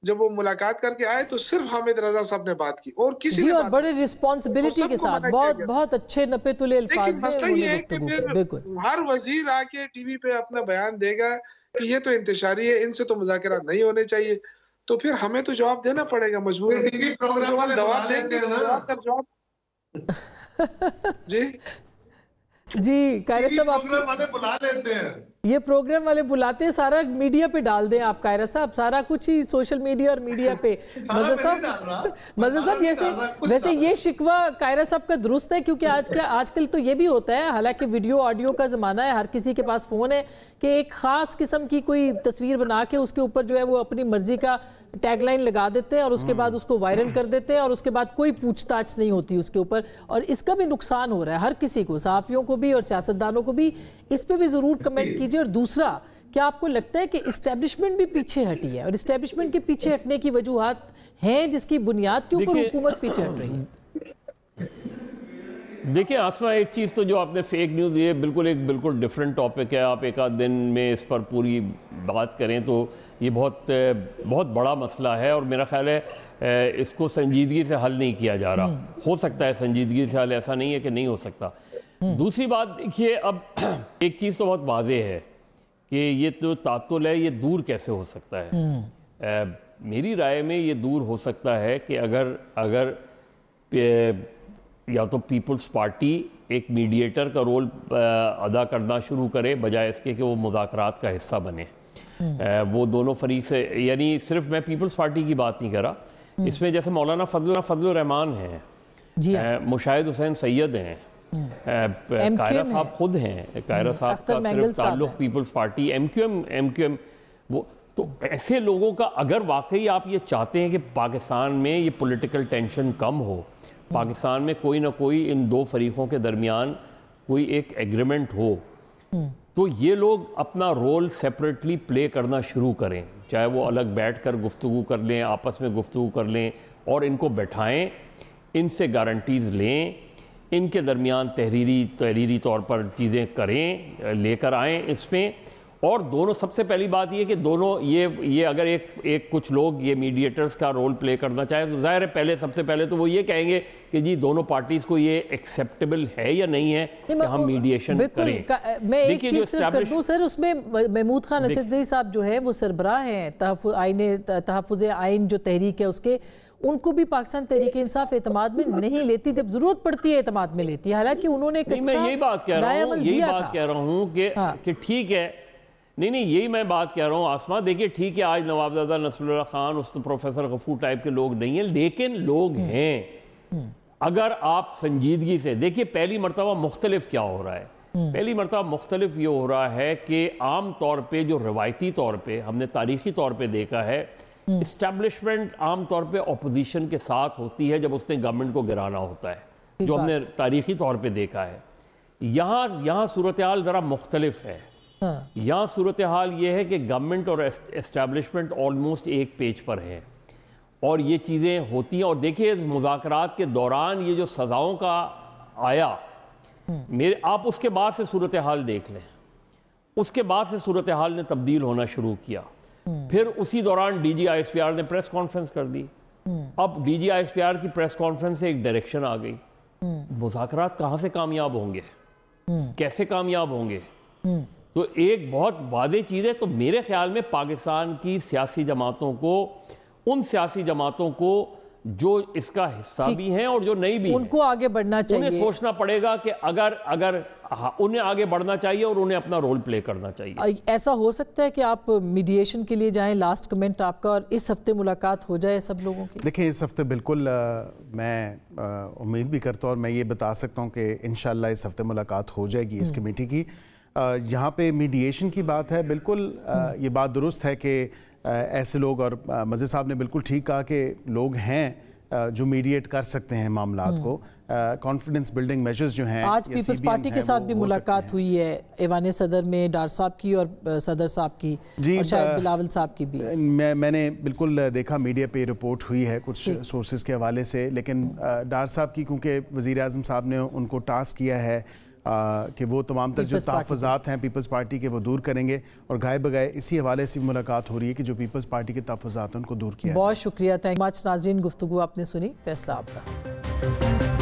जब वो मुलाकात करके आए तो सिर्फ हामिद रजा साहब ने बात की, और किसी ने बड़े रिस्पॉन्सिबिलिटी के साथ बहुत अच्छे नपे तुले अल्फाज में बिल्कुल हर वजीर आके टीवी पे अपना बयान देगा कि ये तो इंतशारी है, इनसे तो मुज़ाकरा नहीं होने चाहिए। तो फिर हमें तो जवाब देना पड़ेगा मजबूर। टीवी प्रोग्राम वाले जवाब देंगे जी जी कायरा साहब, प्रोग्राम वाले बुला लेते हैं, ये प्रोग्राम वाले बुलाते हैं, सारा मीडिया पे डाल दें आप कायरा साहब, सारा कुछ ही सोशल मीडिया और मीडिया पे। मज़हर साहब वैसे ये शिकवा कायरा साहब का दुरुस्त है, क्योंकि आजकल तो ये भी होता है, हालांकि वीडियो ऑडियो का ज़माना है, हर किसी के पास फ़ोन है, कि एक ख़ास किस्म की कोई तस्वीर बना के उसके ऊपर जो है वो अपनी मर्जी का टैगलाइन लगा देते हैं और उसके बाद उसको वायरल कर देते हैं और उसके बाद कोई पूछताछ नहीं होती उसके ऊपर, और इसका भी नुकसान हो रहा है हर किसी को, सहाफ़ियों को भी और सियासतदानों को भी। इस पर भी ज़रूर कमेंट कीजिए। और दूसरा, क्या आपको लगता है कि इस्टेब्लिशमेंट भी पीछे हटी है, और इस्टेब्लिशमेंट के पीछे हटने की वजूहात हैं जिसकी बुनियाद के ऊपर हुकूमत पीछे हट रही है? देखिए आसमा, एक चीज़ तो जो आपने फेक न्यूज़, ये बिल्कुल डिफरेंट टॉपिक है, आप एक आध दिन में इस पर पूरी बात करें तो ये बहुत बड़ा मसला है, और मेरा ख्याल है इसको संजीदगी से हल नहीं किया जा रहा। हो सकता है संजीदगी से हल, ऐसा नहीं है कि नहीं हो सकता। दूसरी बात देखिए, अब एक चीज़ तो बहुत वाज़ेह है कि ये तो तातुल है, ये दूर कैसे हो सकता है? मेरी राय में ये दूर हो सकता है कि अगर या तो पीपल्स पार्टी एक मीडिएटर का रोल अदा करना शुरू करे, बजाय इसके कि वो मुज़ाकरात का हिस्सा बने। वो दोनों फरीक से, यानी सिर्फ मैं पीपल्स पार्टी की बात नहीं कर रहा, इसमें जैसे मौलाना फजल रहमान हैं, मुशाहिद हुसैन सैयद हैं, कायरा साहब खुद हैं, कायरा साहब का सिर्फ ताल्लुक पीपल्स पार्टी, एमक्यूएम, वो तो ऐसे लोगों का, अगर वाकई आप ये चाहते हैं कि पाकिस्तान में ये पॉलिटिकल टेंशन कम हो, पाकिस्तान में कोई ना कोई इन दो फरीकों के दरमियान कोई एक एग्रीमेंट हो, तो ये लोग अपना रोल सेपरेटली प्ले करना शुरू करें, चाहे वो अलग बैठकर गुफ्तगू कर लें, आपस में गुफ्तगू कर लें, और इनको बैठाएं, इनसे गारंटीज़ लें, इनके दरमियान तहरीरी तौर पर चीज़ें करें, लेकर आएँ इसमें। और दोनों, सबसे पहली बात ये कि दोनों ये अगर एक कुछ लोग ये मीडिएटर्स का रोल प्ले करना चाहें, तो ज़ाहिर है सबसे पहले तो वो ये कहेंगे कि जी दोनों पार्टीज़ को ये एक्सेप्टेबल है या नहीं है कि हम मीडिएशन करें। मैं एक चीज़ सिर्फ कर दूं सर, उसमें महमूद खान अचकज़ई साहब जो है वो सरबराह हैं तहफ़्फ़ुज़ आइन जो तहरीक है उसके, उनको भी पाकिस्तान तहरीक इंसाफ एतमाद में नहीं लेती, जब जरूरत पड़ती है एतमाद में लेती है। हालांकि उन्होंने मैं यही बात कह रहा हूँ कि ठीक है, नहीं यही मैं बात कह रहा हूँ आसमा। देखिए ठीक है, आज नवाबजादा नसरुल्लाह खान उस प्रोफेसर गफूर टाइप के लोग नहीं हैं, लेकिन लोग हैं। अगर आप संजीदगी से देखिए, पहली मरतबा मुख्तलिफ क्या हो रहा है, पहली मरतबा मुख्तलिफ ये हो रहा है कि आम तौर पे जो रवायती तौर पे हमने तारीखी तौर पे देखा है, इस्टेब्लिशमेंट आम तौर पे अपोजिशन के साथ होती है जब उसने गवर्नमेंट को गिराना होता है, जो हमने तारीखी तौर पे देखा है। यहाँ सूरत हाल ज़रा मुख्तलिफ है। यहाँ सूरत हाल ये है कि गवर्नमेंट और एस्टैब्लिशमेंट ऑलमोस्ट एक पेज पर है, और ये चीज़ें होती हैं। और देखिए मुज़ाकरात के दौरान ये जो सज़ाओं का आया, आप उसके बाद से सूरत हाल देख लें, उसके बाद से सूरत हाल ने तब्दील होना शुरू किया। फिर उसी दौरान DGISPR ने प्रेस कॉन्फ्रेंस कर दी। अब DGISPR की प्रेस कॉन्फ्रेंस से एक डायरेक्शन आ गई, मुज़ाकरात कहाँ से कामयाब होंगे, कैसे कामयाब होंगे, तो एक बहुत वादे चीज़ है। तो मेरे ख्याल में पाकिस्तान की सियासी जमातों को, उन सियासी जमातों को जो इसका हिस्सा भी हैं और जो नहीं भी, उनको आगे बढ़ना चाहिए, उन्हें सोचना पड़ेगा कि अगर उन्हें आगे बढ़ना चाहिए और उन्हें अपना रोल प्ले करना चाहिए। ऐसा हो सकता है कि आप मीडिएशन के लिए जाएं, लास्ट कमेंट आपका, और इस हफ्ते मुलाकात हो जाए सब लोगों की? देखिए इस हफ्ते बिल्कुल मैं उम्मीद भी करता हूँ और मैं ये बता सकता हूँ कि इंशाल्लाह इस हफ्ते मुलाकात हो जाएगी इस कमेटी की। यहाँ पे मीडिएशन की बात है, बिल्कुल ये बात दुरुस्त है कि ऐसे लोग, और मज़े साहब ने बिल्कुल ठीक कहा कि लोग हैं जो मीडिएट कर सकते हैं मामलात को। कॉन्फिडेंस बिल्डिंग मेजर्स जो हैं, आज पीपल्स पार्टी के साथ भी मुलाकात हुई है ऐवान सदर में, डार साहब की और सदर साहब की, और शायद बिलावल साहब की भी। मैंने बिल्कुल देखा, मीडिया पे रिपोर्ट हुई है कुछ सोर्सेज के हवाले से, लेकिन डार साहब की, क्योंकि वज़ीर आज़म साहब ने उनको टास्क किया है कि वो तमाम तर जो तहफ़्फ़ुज़ात हैं पीपल्स पार्टी के वो दूर करेंगे, और गाए बगाए इसी हवाले से मुलाकात हो रही है कि जो पीपल्स पार्टी के तहफ़्फ़ुज़ात हैं उनको दूर किया। बहुत शुक्रिया, थैंक मच नाज़रीन, गुफ्तगू आपने सुनी, फैसला आपका।